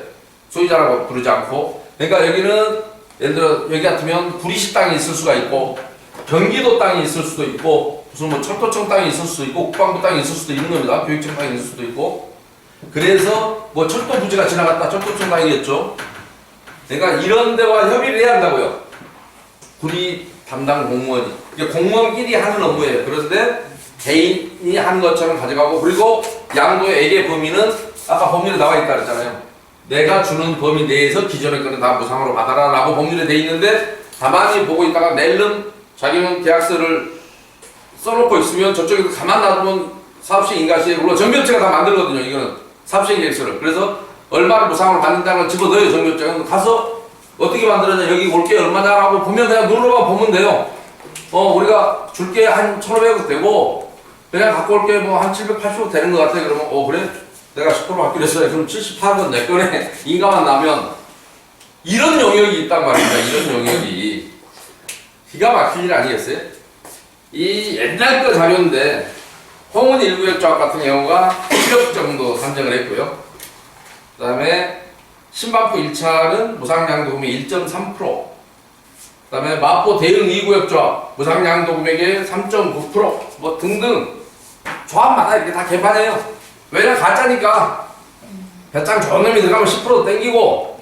소유자라고 부르지 않고. 그러니까 여기는 예를 들어 여기 같으면 구리시 땅이 있을 수가 있고 경기도 땅이 있을 수도 있고 무슨 뭐 철도청 땅이 있을 수도 있고 국방부 땅이 있을 수도 있는 겁니다. 교육청 땅이 있을 수도 있고. 그래서 뭐 철도 부지가 지나갔다 철도청 땅이겠죠. 그러니까 이런 데와 협의를 해야 한다고요. 구리 담당 공무원이. 이게 공무원끼리 하는 업무예요. 그런데 개인이 하는 것처럼 가져가고 그리고 양도의 애계 범위는 아까 법률에 나와 있다 그랬잖아요. 내가 주는 범위 내에서 기존의 거는 다 무상으로 받아라 라고 법률에 돼 있는데 가만히 보고 있다가 낼름 자기는 계약서를 써놓고 있으면 저쪽에서 가만 놔두면 사업시행 인가시에 물론 정비업체가 다 만들거든요. 이거는 사업시행 계획서를. 그래서 얼마를 무상으로 받는다는 걸 집어넣어요. 정비업체가. 가서 어떻게 만들었냐 여기 올게 얼마냐라고 보면 그냥 눌러만 보면 돼요. 우리가 줄게 한 1,500원 되고 그냥 갖고 올게 뭐 한 780원 되는 것 같아. 그러면 그래? 내가 10% 받기로 했어요. 그럼 78원 내 거네. 인가만 나면 이런 영역이 있단 말입니다. 이런 영역이 기가 막힐 일 아니겠어요? 이 옛날 거 자료인데 홍은 1구역조합 같은 경우가 1억 정도 산정을 했고요. 그 다음에 신반포 1차는 무상양도 금액 1.3%. 그 다음에 마포 대흥 2구역조합 무상양도 금액의 3.9% 뭐 등등 조합마다 이렇게 다 개판해요. 왜냐면 가짜니까 배짱 좋은 놈이 들어가면 10% 땡기고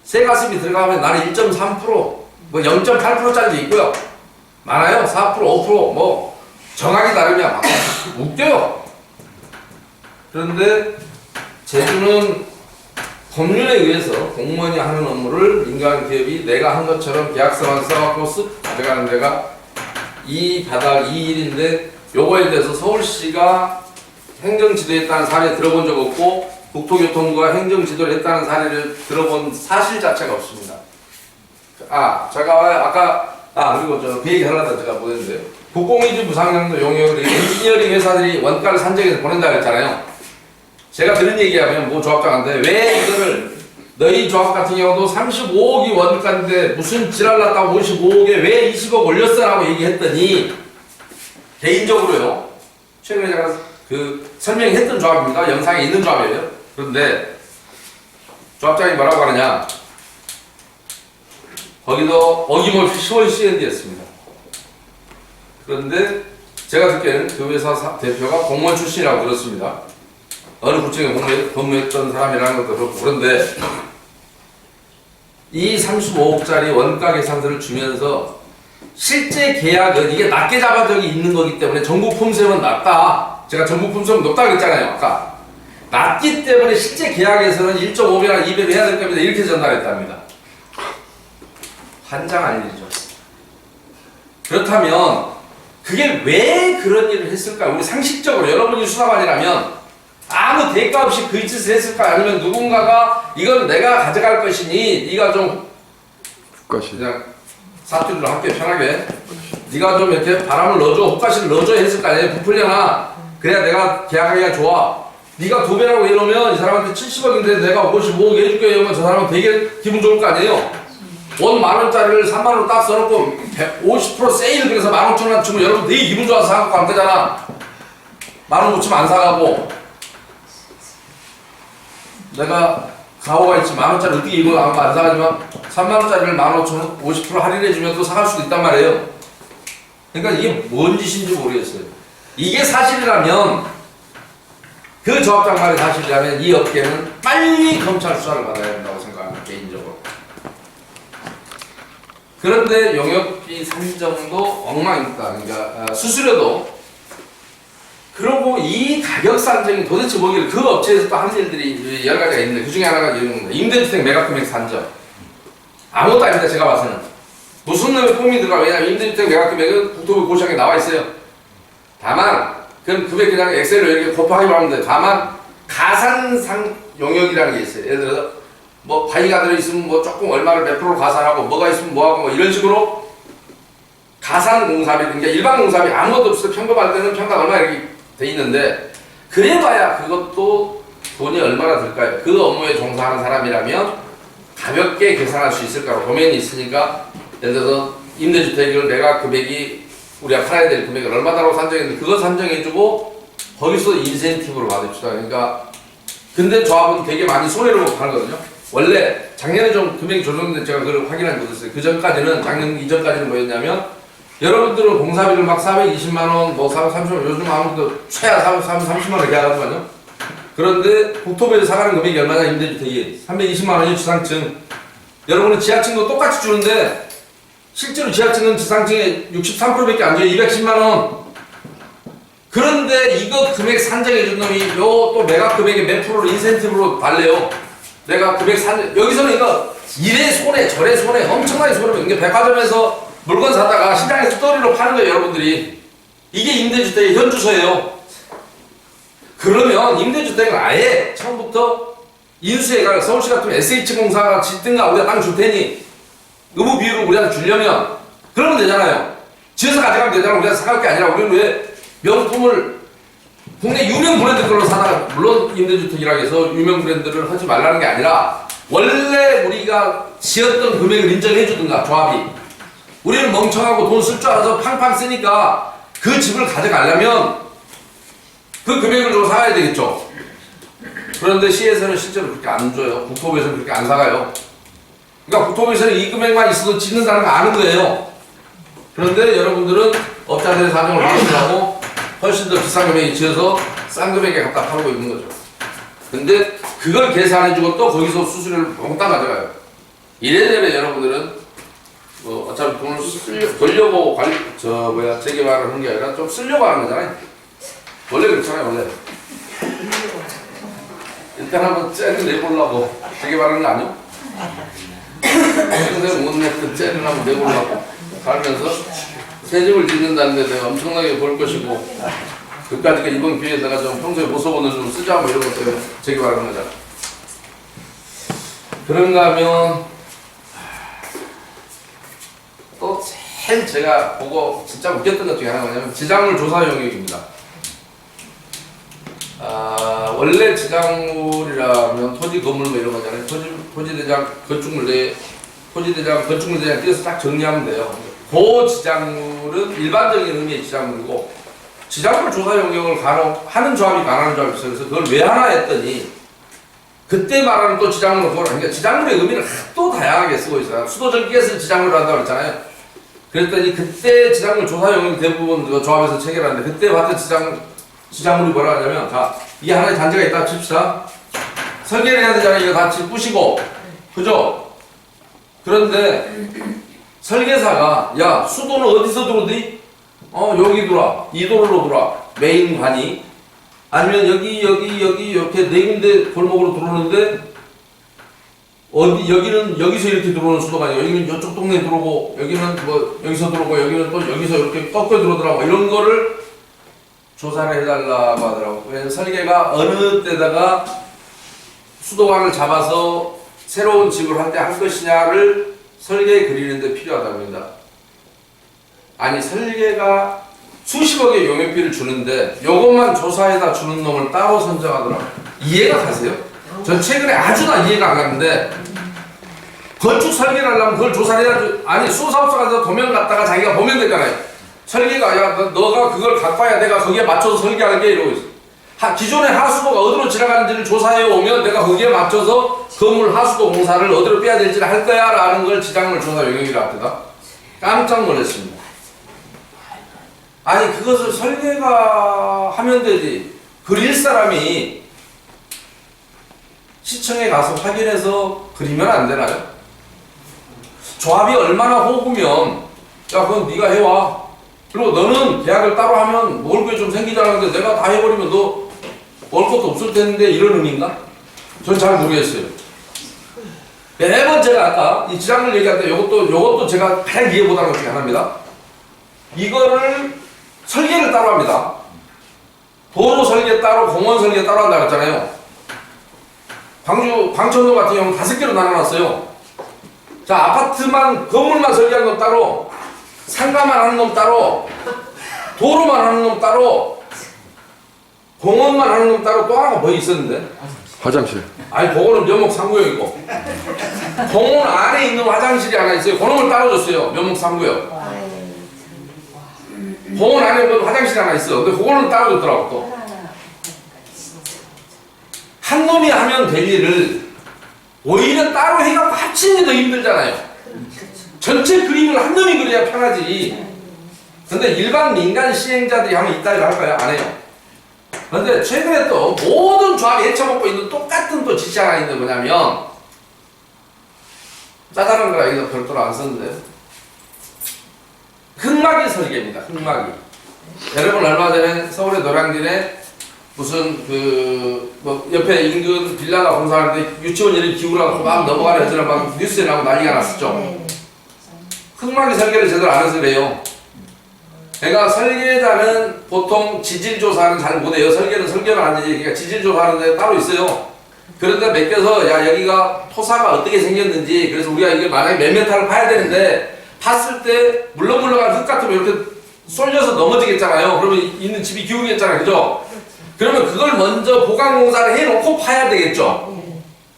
새가슴이 들어가면 나는 1.3% 뭐 0.8%짜리도 있고요. 많아요. 4% 5% 뭐 정확히 다르면 막 웃겨요. 그런데 제주는 법률에 의해서 공무원이 하는 업무를 민간 기업이 내가 한 것처럼 계약서만 써갖고 쓱 가져가는 데가 이 바닥 이 일인데 요거에 대해서 서울시가 행정지도에 했다는 사례 들어본 적 없고 국토교통부가 행정지도를 했다는 사례를 들어본 사실 자체가 없습니다. 제가 아까 그리고 그 얘기 하려다 제가 보냈는데요. 국공유지 무상양도 용역을 엔지니어링 회사들이 원가를 산정해서 보낸다고 했잖아요. 제가 들은 얘기하면 뭐 조합장한테 왜 이거를 너희 조합 같은 경우도 35억이 원가인데 무슨 지랄 났다고 55억에 왜 20억 올렸어? 라고 얘기했더니 개인적으로요. 최근에 제가 그 설명했던 조합입니다. 영상에 있는 조합이에요. 그런데 조합장이 뭐라고 하느냐. 거기도 어김없이 10월 C&D였습니다. 그런데 제가 듣기에는 그 회사 대표가 공무원 출신이라고 들었습니다. 어느 구청에 근무했던 사람이라는 것도 그렇고. 그런데 이 35억짜리 원가 계산서를 주면서 실제 계약은 이게 낮게 잡은 적이 있는 거기 때문에 정부 품세은 낮다. 제가 정부 품세은 높다고 그랬잖아요. 아까. 낮기 때문에 실제 계약에서는 1.5배나 2배를 해야 될 겁니다. 이렇게 전달했답니다. 환장할 일이죠. 그렇다면 그게 왜 그런 일을 했을까? 우리 상식적으로 여러분이 수사관이라면 아무 대가 없이 그 짓을 했을까? 아니면 누군가가 이건 내가 가져갈 것이니 네가 좀 그냥 사투리로 할게 편하게 네가 좀 이렇게 바람을 넣어줘 호가시를 넣어줘 했을 거 아니에요. 부풀려나 그래야 내가 계약하기가 좋아. 네가 2배라고 이러면 이 사람한테 70억인데 내가 55억 해줄게 이러면 저 사람은 되게 기분 좋을 거 아니에요. 원 만원짜리를 3만원으로 딱 써놓고 50% 세일 그래서 15,000원 주면 여러분 되게 기분 좋아서 사갖고 간 거잖아. 10,000원 묻히면 안 사가고 내가 가오가 있지 10,000원짜리 어떻게 이거 안 사가지만 30,000원짜리를 15,000원 50% 할인해주면 또 사갈 수도 있단 말이에요. 그러니까 이게 뭔 짓인지 모르겠어요. 이게 사실이라면 그 조합장 말이 사실이라면 이 업계는 빨리 검찰 수사를 받아야 된다고 생각합니다. 개인적으로. 그런데 용역비 산정도 엉망입니다. 그러니까 수수료도 그리고 이 가격 산정이 도대체 뭐길래 그 업체에서 또 하는 일들이 여러 가지가 있는데 그 중에 하나가 이런 겁니다. 임대주택 매각금액 산정. 아무것도 아닙니다. 제가 봐서는. 무슨 놈의 폼이 들어가. 왜냐하면 임대주택 매각금액은 국토부 고시장에 나와 있어요. 다만 그럼 금액 그냥 엑셀로 이렇게 곱하기만 하면 돼요. 다만 가산상 용역이라는 게 있어요. 예를 들어서 뭐 바위가 들어있으면 뭐 조금 얼마를 몇 프로 가산하고 뭐가 있으면 뭐하고 뭐 이런 식으로 가산 공사비, 그러니까 일반 공사비 아무것도 없어서 평가받을 때는 평가 얼마 이렇게 돼 있는데 그래봐야 그것도 돈이 얼마나 들까요? 그 업무에 종사하는 사람이라면 가볍게 계산할 수 있을까로 고민이 있으니까 예를 들어서 임대주택을 내가 금액이 우리가 팔아야 될 금액을 얼마다라고 산정했는데 그거 산정해주고 거기서 인센티브를 받읍시다. 그러니까 근데 조합은 되게 많이 손해를 보고 하거든요. 원래 작년에 좀 금액이 조정됐는데 제가 그걸 확인한 게 있었어요. 그 전까지는 작년 이전까지는 뭐였냐면 여러분들은 공사비를 막 420만원, 뭐 430만원, 요즘 아무래도 최하 430만원 이렇게 하거든요. 그런데 국토부에서 사가는 금액이 얼마냐, 임대주택이? 320만원이 지상층. 여러분은 지하층도 똑같이 주는데, 실제로 지하층은 지상층에 63%밖에 안 줘요. 210만원. 그런데 이거 금액 산정해준 놈이 요 또 매각 금액의 몇 프로를 인센티브로 달래요. 내가 금액 산정, 여기서는 이거 이래 손해, 저래 손해, 엄청나게 손해를. 이게 백화점에서 물건 사다가 시장에서 떨이로 파는 거예요, 여러분들이. 이게 임대주택의 현주소예요. 그러면 임대주택은 아예 처음부터 인수해가 서울시 같으면 SH공사가 짓든가 우리가 땅 줄 테니 의무 비율을 우리한테 주려면 그러면 되잖아요. 지어서 가져가면 되잖아. 우리가 사갈 게 아니라 우리는 왜 명품을 국내 유명 브랜드 걸로 사다가 물론 임대주택이라고 해서 유명 브랜드를 하지 말라는 게 아니라 원래 우리가 지었던 금액을 인정해 주든가 조합이. 우리는 멍청하고 돈 쓸 줄 알아서 팡팡 쓰니까 그 집을 가져가려면 그 금액을 주고 사야 되겠죠. 그런데 시에서는 실제로 그렇게 안 줘요. 국토부에서는 그렇게 안 사가요. 그러니까 국토부에서는 이 금액만 있어도 짓는다는 거 아는 거예요. 그런데 여러분들은 업자들의 사정을 모르시라고 훨씬 더 비싼 금액에 지어서 싼 금액에 갖다 팔고 있는 거죠. 근데 그걸 계산해주고 또 거기서 수수료를 몽땅 가져가요. 이래저래 여러분들은 뭐 어차피 돈을 벌려고 재개발을 하는 게 아니라 좀 쓰려고 하는 거잖아요. 원래 그렇잖아요, 원래. 일단 한번 쟤를 내보려고 재개발하는 거 아니요? 평생 못 냈던 쟤를 한번 내보려고 살면서 새 집을 짓는다는데 내가 엄청나게 벌 것이고 그까짓 이번 기회에다가 좀 평소에 못 써보는 좀 쓰자 뭐 이런 것 때문에 재개발하는 거잖아. 그런가 하면 또 제일 제가 보고 진짜 웃겼던 것 중에 하나가 뭐냐면 지장물 조사 영역입니다. 원래 지장물이라면 토지 건물 뭐 이런 거잖아요. 토지대장 건축물대장 띄어서 딱 정리하면 돼요. 그 지장물은 일반적인 의미의 지장물이고 지장물 조사 영역을 하는 조합이 가능한 조합이 있어요. 그래서 그걸 왜 하나 했더니 그때 말하는 또 지장물을 보라. 그러니까 지장물의 의미를 또 다양하게 쓰고 있어요. 수도전기에서 지장물을 한다고 그랬잖아요. 그랬더니 그때 지장물 조사 영역 대부분 그 조합에서 체결하는데 그때 봤던 지장물이 뭐라 하냐면 자, 이게 하나의 단지가 있다 칩시다. 설계를 해야 되잖아요. 이거 다 집 부시고. 그죠? 그런데 설계사가 야, 수도는 어디서 들어오니? 여기 들어와. 이 도로로 들어와. 메인관이. 아니면 여기 이렇게 네 군데 골목으로 들어오는데 여기는 여기서 이렇게 들어오는 수도가 아니고 여기는 이쪽 동네에 들어오고 여기는 뭐 여기서 들어오고 여기는 또 여기서 이렇게 꺾여 들어오더라고. 이런 거를 조사를 해달라고 하더라고. 그래서 설계가 어느 때다가 수도관을 잡아서 새로운 집을 할 때 할 것이냐를 설계에 그리는데 필요하다고 합니다. 아니 설계가 수십억의 용역비를 주는데 요것만 조사해다 주는 놈을 따로 선정하더라고. 이해가 가세요? 전 최근에 아주나 이해가 안 가는데 건축 설계를 하려면 그걸 조사를 해야지. 아니 수사업소가 가서 도면 갖다가 자기가 보면 되잖아요. 설계가 야 너가 그걸 갖고 와야 내가 거기에 맞춰서 설계할게 이러고 있어. 기존의 하수도가 어디로 지나가는지를 조사해 오면 내가 거기에 맞춰서 건물 하수도 공사를 어디로 빼야 될지를 할 거야 라는 걸 지장물 조사 영역이라 합니다. 깜짝 놀랐습니다. 아니 그것을 설계가 하면 되지. 그릴 사람이 시청에 가서 확인해서 그리면 안 되나요? 조합이 얼마나 호구면 야 그건 네가 해와. 그리고 너는 계약을 따로 하면 먹을 게 좀 생기잖아. 근데 내가 다 해버리면 너 먹을 것도 없을 텐데 이런 의미인가? 저는 잘 모르겠어요. 매번 제가 아까 이 지장을 얘기할 때 요것도 제가 가장 이해 못하는 것 중에 하나입니다. 이거를 설계를 따로 합니다. 도로 설계 따로, 공원 설계 따로 한다고 했잖아요. 광천동 같은 경우는 5개로 나눠놨어요. 자, 아파트만, 건물만 설계하는 건 따로, 상가만 하는 건 따로, 도로만 하는 건 따로, 공원만 하는 건 따로, 또 하나가 뭐 있었는데? 화장실. 아니, 그거는 면목 3구역이고. 공원 안에 있는 화장실이 하나 있어요. 그놈을 따로 줬어요. 면목 3구역. 공원 안에 뭐 화장실이 하나 있어. 근데 그거는 따로 줬더라고, 또. 한 놈이 하면 될 일을 오히려 따로 해갖고 합치는 게 더 힘들잖아요. 전체 그림을 한 놈이 그려야 편하지. 근데 일반 민간 시행자들이 하면 이따위로 할까요? 안 해요. 근데 최근에 또 모든 조합이 헤쳐먹고 있는 똑같은 또 지시 하나 있는 뭐냐면, 짜잘한 거라 여기서 별도로 안 썼는데, 흙막이 설계입니다. 흙막이. 여러분 얼마 전에 서울의 노량진에 무슨 뭐 옆에 인근 빌라가 공사하는데 유치원 이름 기울어갖고 막 넘어가는 여자를 막 뉴스에 나오고 난리가 났었죠. 흙막이 설계를 제대로 안 해서 그래요. 그러니까 설계자는 보통 지질조사는 잘 못해요. 설계는 설계만 하지. 그러니까 지질조사하는 데 따로 있어요. 그런데 맡겨서 야 여기가 토사가 어떻게 생겼는지, 그래서 우리가 이게 만약에 몇 메타를 파야 되는데 팠을 때 물렁물렁한 흙 같으면 이렇게 쏠려서 넘어지겠잖아요. 그러면 있는 집이 기울겠잖아요. 그죠? 그러면 그걸 먼저 보강공사를 해놓고 파야 되겠죠.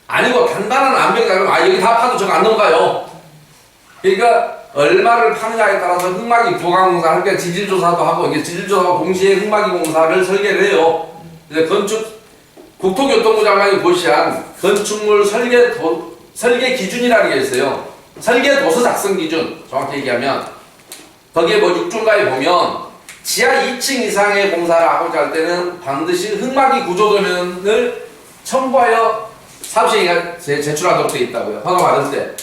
아니고 간단한 암벽이 아니면 여기 다 파도 저거 안 넘어가요. 그러니까 얼마를 파느냐에 따라서 흙막이 보강공사를 하니까 지질조사도 하고, 이게 지질조사와 동시에 흙막이 공사를 설계를 해요. 이제 국토교통부 장관이 고시한 건축물 설계 기준이라는 게 있어요. 설계 도서 작성 기준, 정확히 얘기하면 거기에 뭐 6중가에 보면 지하 2층 이상의 공사를 하고자 할 때는 반드시 흙막이 구조도면을 첨부하여 사업시행에 제출하도록 되어 있다고요. 방금 말했을 때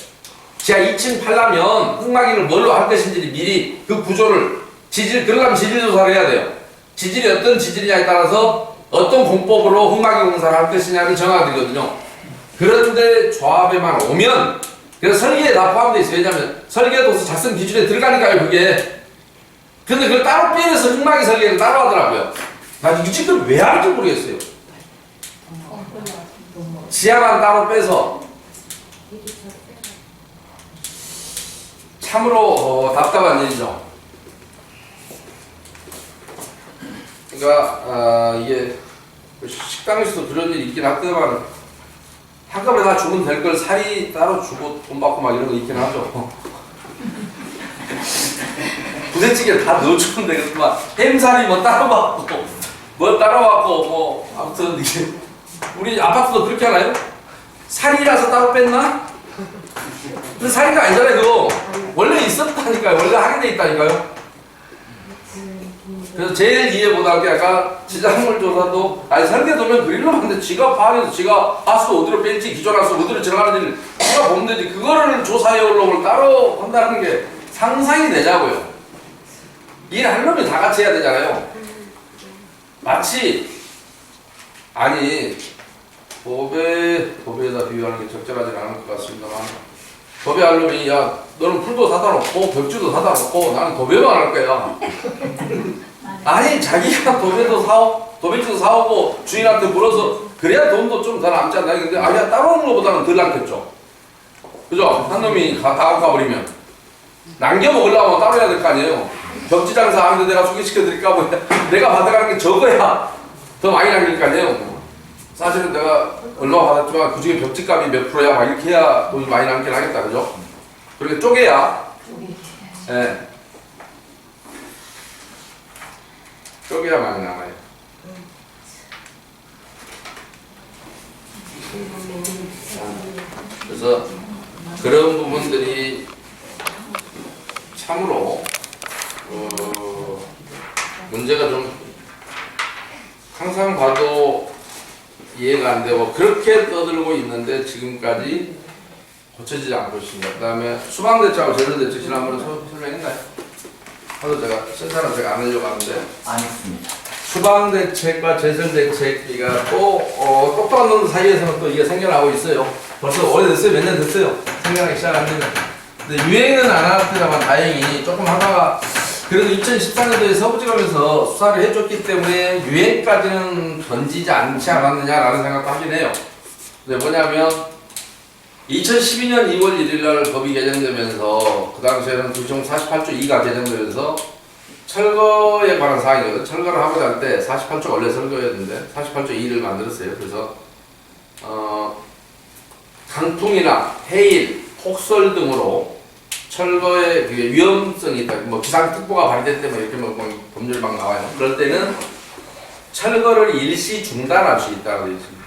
지하 2층 팔려면 흙막이를 뭘로 할 것인지 미리 그 구조를 그러려면 지질조사를 해야 돼요. 지질이 어떤 지질이냐에 따라서 어떤 공법으로 흙막이 공사를 할 것이냐를 정하게 되거든요. 그런데 조합에만 오면, 그래서 설계에 다 포함되어 있어요. 왜냐하면 설계도서 작성 기준에 들어가니까요, 그게. 근데 그걸 따로 빼내서 흙막이 설계를 따로 하더라고요. 난 이 짓을 왜 하는지 모르겠어요. 지하만 따로 빼서. 참으로 답답한 일이죠. 그러니까 이게 식당에서도 그런 일이 있긴 하더만, 한꺼번에 다 주면 될 걸 사리 따로 주고 돈 받고 막 이런 거 있긴 하죠. 부대찌개를 다 넣어주면 되겠지만 햄살이 뭐 따로 받고 뭐 따로 받고 뭐 아무튼 이게 우리 아파트도 그렇게 하나요? 살이라서 따로 뺐나? 근데 살이가 아니잖아요. 그거 원래 있었다니까요. 원래 하게 돼 있다니까요. 그래서 제일 이해 못할 게 아까 지장물 조사도, 아니 설계도면 그릴로 봤는데 지가 파악해서 지가 하수 어디로 뺄지, 기존 하수 어디로 들어가는지를 지가 보면 되지. 그거를 조사해 올라오걸 따로 한다는 게 상상이 되자고요. 일할 놈이 다 같이 해야 되잖아요. 마치 아니 도배에다 비유하는 게 적절하지 않은 것 같습니다만, 도배 할 놈이 야 너는 풀도 사다 놓고 벽지도 사다 놓고 나는 도배만 할 거야. 아니 자기가 도배지도 사오고 주인한테 물어서 그래야 돈도 좀 더 남지 않나. 근데 아니야 따로 오는 것보다는 덜 남겠죠. 그죠? 한 놈이 다 가버리면 남겨 먹으려면 따로 해야 될 거 아니에요. 벽지 장사 하는데 내가 소개시켜 드릴까 뭐 내가 받아가는 게 적어야 더 많이 남길 거 아니에요. 사실은 내가 얼마 받았지만 그 중에 벽지값이 몇 프로야 막 이렇게 해야 돈이 많이 남긴 하겠다. 그죠? 그렇게 쪼개야 예. 쪼개야 많이 남아요. 그래서 그런 부분들이 참으로 문제가 좀 항상 봐도 이해가 안 되고 그렇게 떠들고 있는데 지금까지 고쳐지지 않고 있습니다. 그 다음에 수방대책하고 제도대책 지난번에 설명했나요? 하도 제가 센터는 제가 안 하려고 하는데 안 했습니다. 수방대책과 제설대책비가 또 똑똑한 놈들 사이에서는 또 이게 생겨나고 있어요. 벌써 오래됐어요. 몇 년 됐어요. 생겨나기 시작한 지는. 근데 유행은 안 하더라만 다행히 조금 하다가 그래도 2014년도에 서부지검에서 수사를 해줬기 때문에 유행까지는 던지지 않지 않았느냐라는 생각도 하긴 해요. 근데 뭐냐면 2012년 2월 1일 날 법이 개정되면서 그 당시에는 구청 48조 2가 개정되면서 철거에 관한 사항이거든. 철거를 하고자 할 때 48조 원래 철거였는데 48조 2를 만들었어요. 그래서 강풍이나 해일, 폭설 등으로 철거의 그게 위험성이 있다. 뭐 기상특보가 발효될 때 뭐 이렇게 뭐 법률 막 나와요. 그럴 때는 철거를 일시 중단할 수 있다고 되어 있습니다.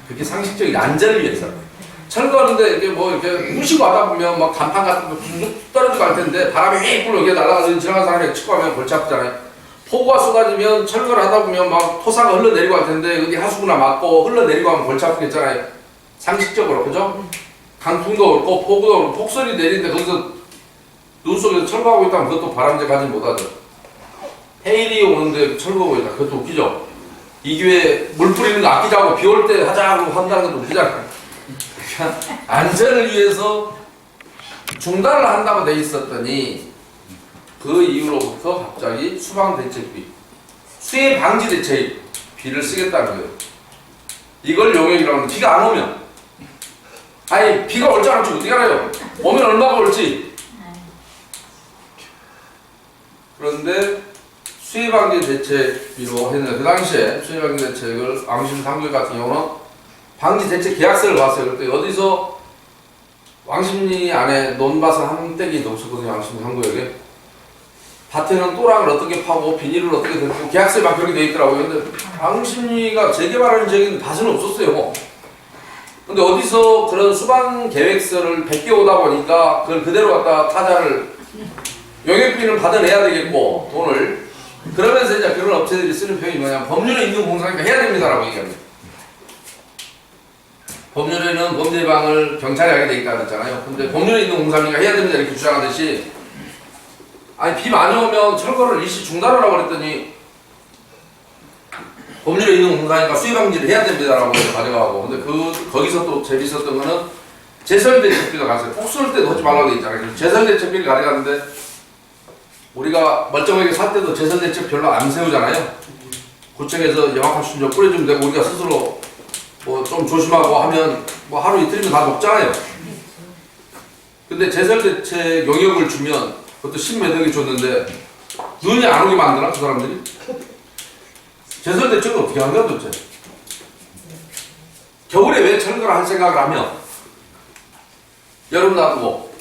그렇게 상식적인 안전을 위해서. 철거하는데 이게 뭐 이렇게 무시고 하다 보면 막 간판 같은 거 툭툭 떨어지고 할 텐데 바람이 휙 불고 여기에 날아가서 지나가는 사람이 치고 하면 골치 아프잖아요. 폭우가 쏟아지면 철거를 하다 보면 막 토사가 흘러내리고 할 텐데 어디 하수구나 맞고 흘러내리고 하면 골치 아프겠잖아요. 상식적으로 그죠? 강풍도 그렇고 폭우도 그렇고 폭설이 내리는데 거기서 눈 속에서 철거하고 있다면 그것도 바람제 가지 못하죠. 해일이 오는데 철거하고 있다. 그것도 웃기죠. 이 기회에 물 뿌리는 거 아끼자고 비 올 때 하자고 한다는 것도 웃기잖아요. 안전을 위해서 중단을 한다고 돼 있었더니 그 이후로부터 갑자기 수방대책비, 수해 방지 대책비를 쓰겠다는 거예요. 이걸 용역이라고 하는데 비가 안 오면 아니 비가 올지 안 올지 어떻게 알아요? 오면 얼마가 올지. 그런데 수해 방지 대책비로 했는데 그 당시에 수해 방지 대책을 왕심 상교 같은 경우는 방지 대책 계약서를 봤어요. 그때 어디서 왕십리 안에 논밭은 한 떼기도 없었거든요. 왕십리 상구역에. 밭에는 또랑을 어떻게 파고 비닐을 어떻게 덮고 계약서에 막 그렇게 돼 있더라고요. 근데 왕십리가 재개발하는 지역에는 밭은 없었어요. 근데 어디서 그런 수방 계획서를 베껴오다 보니까 그걸 그대로 갖다 타자를 용역비는 받아내야 되겠고 돈을 그러면서 이제 그런 업체들이 쓰는 표현이 뭐냐면 법률에 있는 공사니까 해야 됩니다라고 얘기합니다. 법률에는 범죄 예방을 경찰이 하게 돼 있다고 했잖아요. 근데 법률에 있는 공사니까 해야 됩니다 이렇게 주장하듯이 아니 비 많이 오면 철거를 일시 중단하라고 그랬더니 법률에 있는 공사니까 수해 방지를 해야 됩니다라고 가져가고 근데 거기서 또 재밌었던 거는 제설대책비가 갔어요. 폭설 때도 하지 말라고 돼 있잖아요. 제설대책비를 가져갔는데 우리가 멀쩡하게 살 때도 제설대책 별로 안 세우잖아요. 구청에서 영악한 순정 뿌려주면 되고 우리가 스스로 뭐 좀 조심하고 하면 뭐 하루 이틀이면 다 녹잖아요. 근데 제설대책 용역을 주면 그것도 10몇 억이 줬는데 눈이 안 오게 만드나 그 사람들이? 제설대책은 어떻게 한 거야 도대체? 겨울에 왜 철거를 할 생각을 하면 여름 놔두고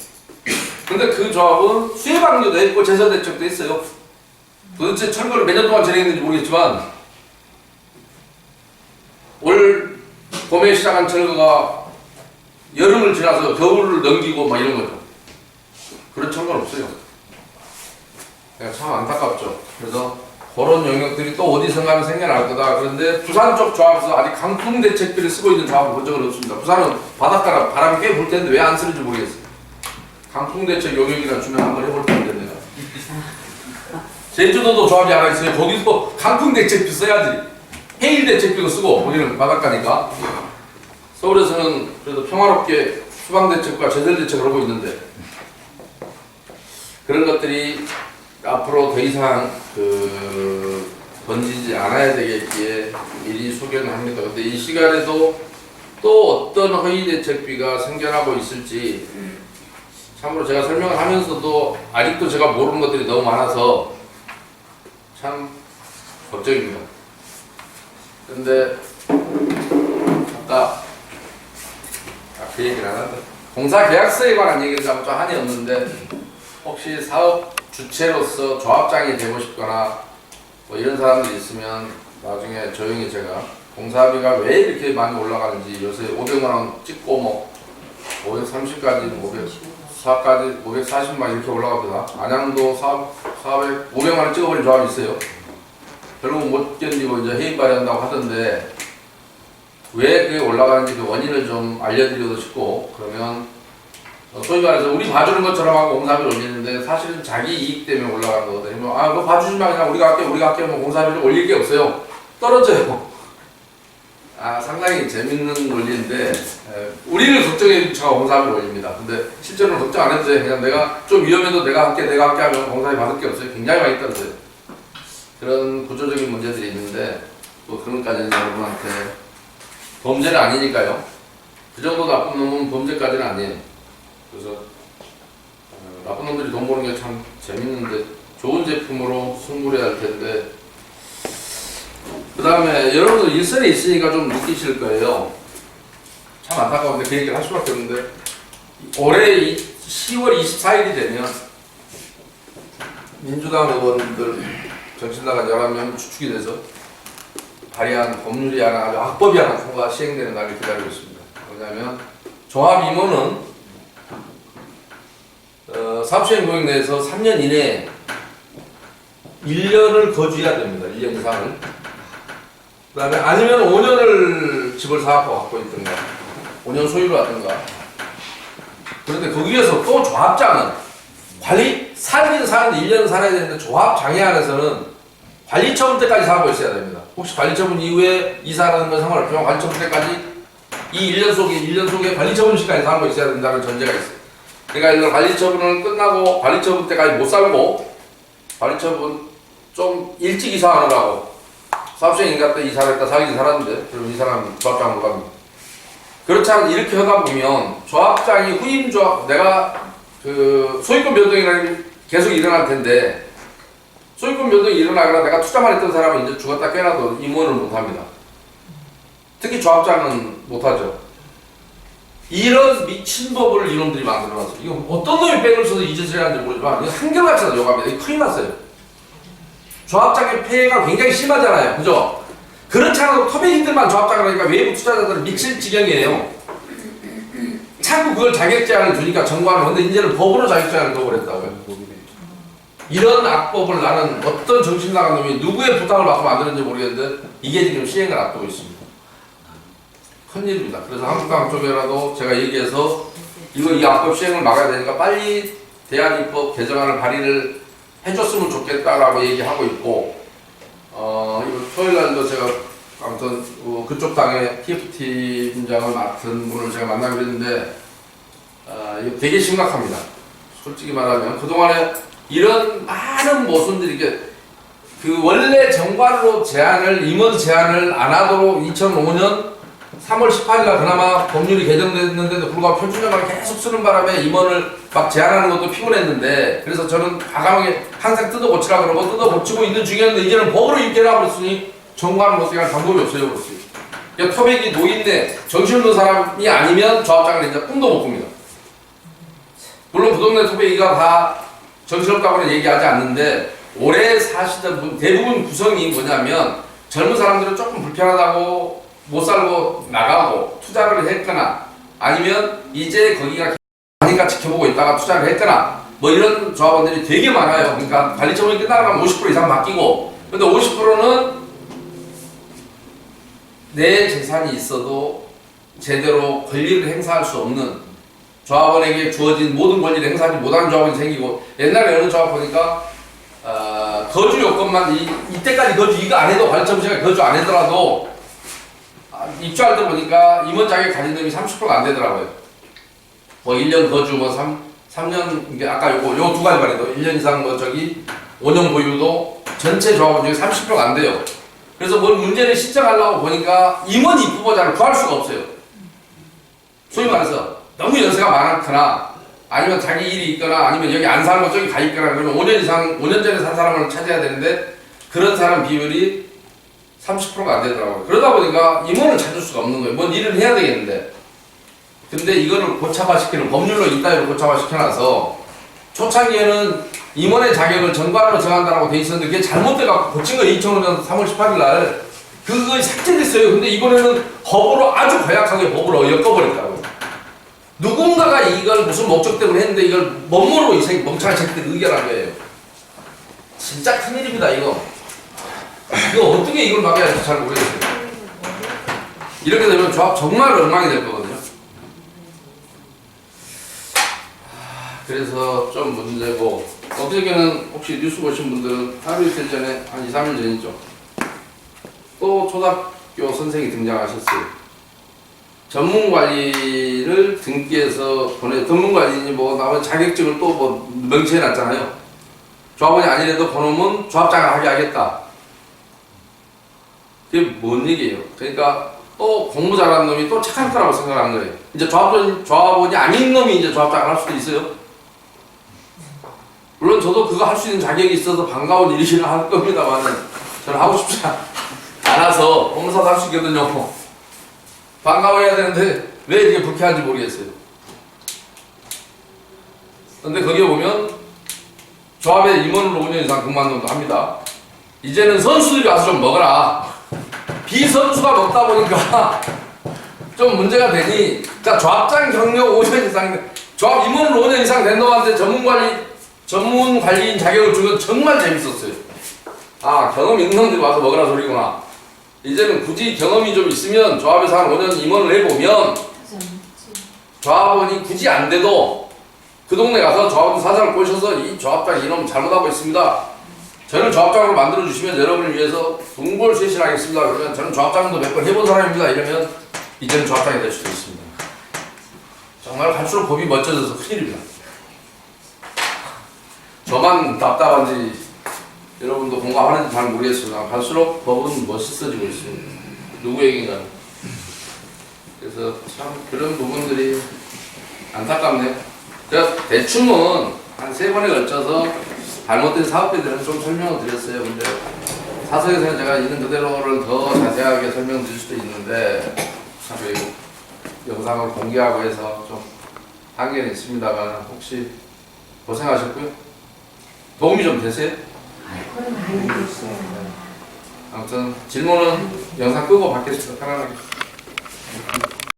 근데 그 조합은 수해방류도 했고 제설대책도 했어요. 도대체 철거를 몇 년 동안 진행했는지 모르겠지만 올 봄에 시작한 철거가 여름을 지나서 겨울을 넘기고 막 이런 거죠. 그런 철거는 없어요. 참 안타깝죠. 그래서 그런 영역들이 또 어디선가는 생겨날 거다. 그런데 부산 쪽 조합에서 아직 강풍 대책비를 쓰고 있는 조합을 본 적은 없습니다. 부산은 바닷가라 바람이 꽤 불 텐데 왜 안 쓰는지 모르겠어요. 강풍 대책 용역이나 주면 한번 해볼 텐데 내가. 제주도도 조합이 하나 있어요. 거기도 강풍 대책비 써야지. 해일 대책비도 쓰고 거기는 바닷가니까. 서울에서는 그래도 평화롭게 수방 대책과 제설 대책을 하고 있는데 그런 것들이 앞으로 더 이상 번지지 않아야 되겠기에 미리 소개는 합니다. 근데 이 시간에도 또 어떤 허위 대책비가 생겨나고 있을지 참으로 제가 설명을 하면서도 아직도 제가 모르는 것들이 너무 많아서 참 걱정입니다. 근데 아까 그 얘기를 안 한다. 공사 계약서에 관한 얘기를 좀 한이 없는데 혹시 사업 주체로서 조합장이 되고 싶거나 뭐 이런 사람들이 있으면 나중에 조용히 제가 공사비가 왜 이렇게 많이 올라가는지 요새 500만원 찍고 뭐 530까지 504까지 540만 이렇게 올라갑니다. 안양도 500만원 찍어버린 조합이 있어요. 결국 못 견디고 이제 해임 발휘한다고 하던데 왜 그게 올라가는지 그 원인을 좀 알려드리고 싶고 그러면 소위 말해서 우리 봐주는 것처럼 하고 공사비를 올리는데 사실은 자기 이익 때문에 올라가는 거거든요. 뭐, 그거 봐주지 마. 그냥 우리가 할게 뭐 공사비를 올릴 게 없어요. 떨어져요. 상당히 재밌는 논리인데, 우리를 걱정해 주차가 공사비를 올립니다. 근데 실제로는 걱정 안 해도 돼. 그냥 내가 좀 위험해도 내가 할게 하면 공사비 받을 게 없어요. 굉장히 많이 떨어져요. 그런 구조적인 문제들이 있는데, 뭐 그런 것까지는 여러분한테 범죄는 아니니까요. 그 정도 나쁜 놈은 범죄까지는 아니에요. 그래서 나쁜 놈들이 돈 버는 게 참 재밌는데 좋은 제품으로 승부해야 할 텐데, 그 다음에 여러분들 일선에 있으니까 좀 느끼실 거예요. 참 안타까운데 그 얘기를 할 수밖에 없는데, 올해 10월 24일이 되면 민주당 의원들 정신 나간 11명 추측이 돼서 발의한 법률이 하나, 악법이 하나 통과 시행되는 날을 기다리고 있습니다. 뭐냐면 조합 임원은 사업시행구역 내에서 3년 이내에 1년을 거주해야 됩니다. 1년 이상을. 그 다음에 아니면 5년을 집을 사갖고 갖고 있든가 5년 소유로 하든가. 그런데 거기에서 또 조합장은 살긴 사는데 1년 살아야 되는데 조합장애 안에서는 관리처분 때까지 사고 있어야 됩니다. 혹시 관리처분 이후에 이사라는 건 상관없지만 관리처분 때까지 이 1년 속에 관리처분 시까지 사고 있어야 된다는 전제가 있어요. 그러니까 이런 관리처분을 끝나고 관리처분 때까지 못 살고 관리처분 좀 일찍 이사하느라고 사업시행인가 때 이사를 했다 사기지 살았는데 그럼 이 사람 조합장으로 갑니다. 그렇지 않으면 이렇게 하다 보면 조합장이 후임 조합, 내가 그 소유권 변동이 계속 일어날 텐데 소유권 변동이 일어나거나 내가 투자만 했던 사람은 이제 죽었다 깨어나도 임원을 못합니다. 특히 조합장은 못하죠. 이런 미친 법을 이놈들이 만들어놨어요. 이거 어떤 놈이 백을 써서 이 짓을 하는지 모르지만 이거 한결같이 욕합니다. 이거 큰일 났어요. 조합장의 폐해가 굉장히 심하잖아요. 그죠? 그렇지 않아도 토백이들만 조합장을 하니까 외부 투자자들은 미칠 지경이에요. 자꾸 그걸 자격제한을 주니까 정부하는 건데 이제는 법으로 자격제한을 넣어버렸다고요. 이런 악법을 나는 어떤 정신 나간 놈이 누구의 부탁을 받고 만드는지 모르겠는데 이게 지금 시행을 앞두고 있습니다. 큰일입니다. 그래서 한국당 쪽에라도 제가 얘기해서 이 악법 시행을 막아야 되니까 빨리 대한입법 개정안을 발의를 해줬으면 좋겠다라고 얘기하고 있고, 이번 토요일날도 제가 아무튼 그쪽 당의 TFT 팀장을 맡은 분을 제가 만나기로 했는데, 이거 되게 심각합니다. 솔직히 말하면 그동안에 이런 많은 모순들이 그 원래 정관으로 임원 제한을 안 하도록 2005년 3월 18일날 그나마 법률이 개정됐는데도 불구하고 표준정관을 계속 쓰는 바람에 임원을 막 제한하는 것도 피곤했는데, 그래서 저는 과감하게 항상 뜯어고치라 그러고 뜯어고치고 있는 중이었는데 이제는 법으로 입결하고 있으니 정관을 못 쓰게 할 방법이 없어요. 그러니까 토백이 노인네 정신없는 사람이 아니면 조합장을 이제 꿈도 못 꿉니다. 물론 그 동네 토백이가 다 정신없다고는 얘기하지 않는데 오래 사시던 분 대부분 구성이 뭐냐면 젊은 사람들은 조금 불편하다고 못 살고 나가고 투자를 했거나 아니면 이제 거기가 하니까 지켜보고 있다가 투자를 했거나 뭐 이런 조합원들이 되게 많아요. 그러니까 관리처분이 끝나고 나면 50% 이상 바뀌고, 근데 50%는 내 재산이 있어도 제대로 권리를 행사할 수 없는 조합원에게 주어진 모든 권리를 행사하지 못하는 조합원이 생기고, 옛날에 어느 조합 보니까 거주 요건만 이때까지 거주 이거 안 해도 관리처분 시간에 거주 안 하더라도 입주할 때 보니까 임원 자격 가진 놈이 30%가 안 되더라고요. 뭐 1년 거주, 뭐 3년, 이게 아까 요 두 가지 말이죠. 1년 이상 5년 보유도 전체 조합원 중에 30%가 안 돼요. 그래서 뭔 문제를 신청하려고 보니까 임원 입후보자를 구할 수가 없어요. 소위 말해서 너무 연세가 많거나 아니면 자기 일이 있거나 아니면 여기 안 사는 거 저기 가 있거나 그러면 5년 전에 산 사람을 찾아야 되는데 그런 사람 비율이 30%가 안 되더라고요. 그러다 보니까 임원을 찾을 수가 없는 거예요. 뭔 일을 해야 되겠는데. 근데 이거를 고착화시키는 법률로 이따위로 고착화시켜놔서 초창기에는 임원의 자격을 정관으로 정한다라고 돼 있었는데 그게 잘못돼갖고 고친 거예요. 2005년 3월 18일 날. 그거 삭제됐어요. 근데 이번에는 법으로 아주 고약하게 법으로 엮어버렸다고요. 누군가가 이걸 무슨 목적 때문에 했는데 이걸 멋모르고 이 멍청한 새끼들이 의결한 거예요. 진짜 큰일입니다, 이거. 이거 어떻게 이걸 막아야 할지 잘 모르겠어요. 이렇게 되면 조합 정말 엉망이 될 거거든요. 그래서 좀 문제고, 어저께는 혹시 뉴스 보신 분들은 하루 이틀 전에, 한 2, 3일 전이죠. 또 초등학교 선생이 등장하셨어요. 전문관리를 등기해서 전문관리니 뭐 나머지 자격증을 또 뭐 명시해놨잖아요. 조합원이 아니래도 그놈은 조합장을 하게 하겠다. 그게 뭔 얘기예요? 그러니까 또 공부 잘하는 놈이 또 착할 거라고 생각하는 거예요. 이제 조합원이 아닌 놈이 이제 조합장을 할 수도 있어요. 물론 저도 그거 할 수 있는 자격이 있어서 반가운 일이기는 할 겁니다만 저는 하고 싶지 않아서 공사도 할 수 있거든요. 반가워해야 되는데 왜 이렇게 불쾌한지 모르겠어요. 근데 거기에 보면 조합에 임원으로 5년 이상 근무한 놈도 합니다. 이제는 선수들이 와서 좀 먹어라. 비선수가 먹다 보니까 좀 문제가 되니, 자, 조합장 경력 5년 이상, 조합 임원으로 5년 이상 된 놈한테 전문 관리인 자격을 준 건 정말 재밌었어요. 아, 경험 있는 놈들이 와서 먹으라 소리구나. 이제는 굳이 경험이 좀 있으면 조합에서 한 5년 임원을 해보면 조합원이 굳이 안 돼도 그 동네 가서 조합원 사장을 꼬셔서 이 조합장 이놈 잘못하고 있습니다. 저를 조합장으로 만들어주시면 여러분을 위해서 동골 쇄신하겠습니다. 그러면 저는 조합장도 몇 번 해본 사람입니다. 이러면 이제는 조합장이 될 수도 있습니다. 정말 갈수록 법이 멋져져서 큰일입니다. 저만 답답한지 여러분도 공감하는지 잘 모르겠습니다. 갈수록 법은 멋있어지고 있습니다. 누구에게나. 그래서 참 그런 부분들이 안타깝네요. 제가 대충은 한 3번에 걸쳐서 잘못된 사업에 대해서 좀 설명을 드렸어요. 근데 사석에서는 제가 있는 그대로를 더 자세하게 설명드릴 수도 있는데 참 영상을 공개하고 해서 좀 한계는 있습니다만 혹시 고생하셨고요. 도움이 좀 되세요? 아무튼 질문은 영상 끄고 받겠습니다. 편안하게.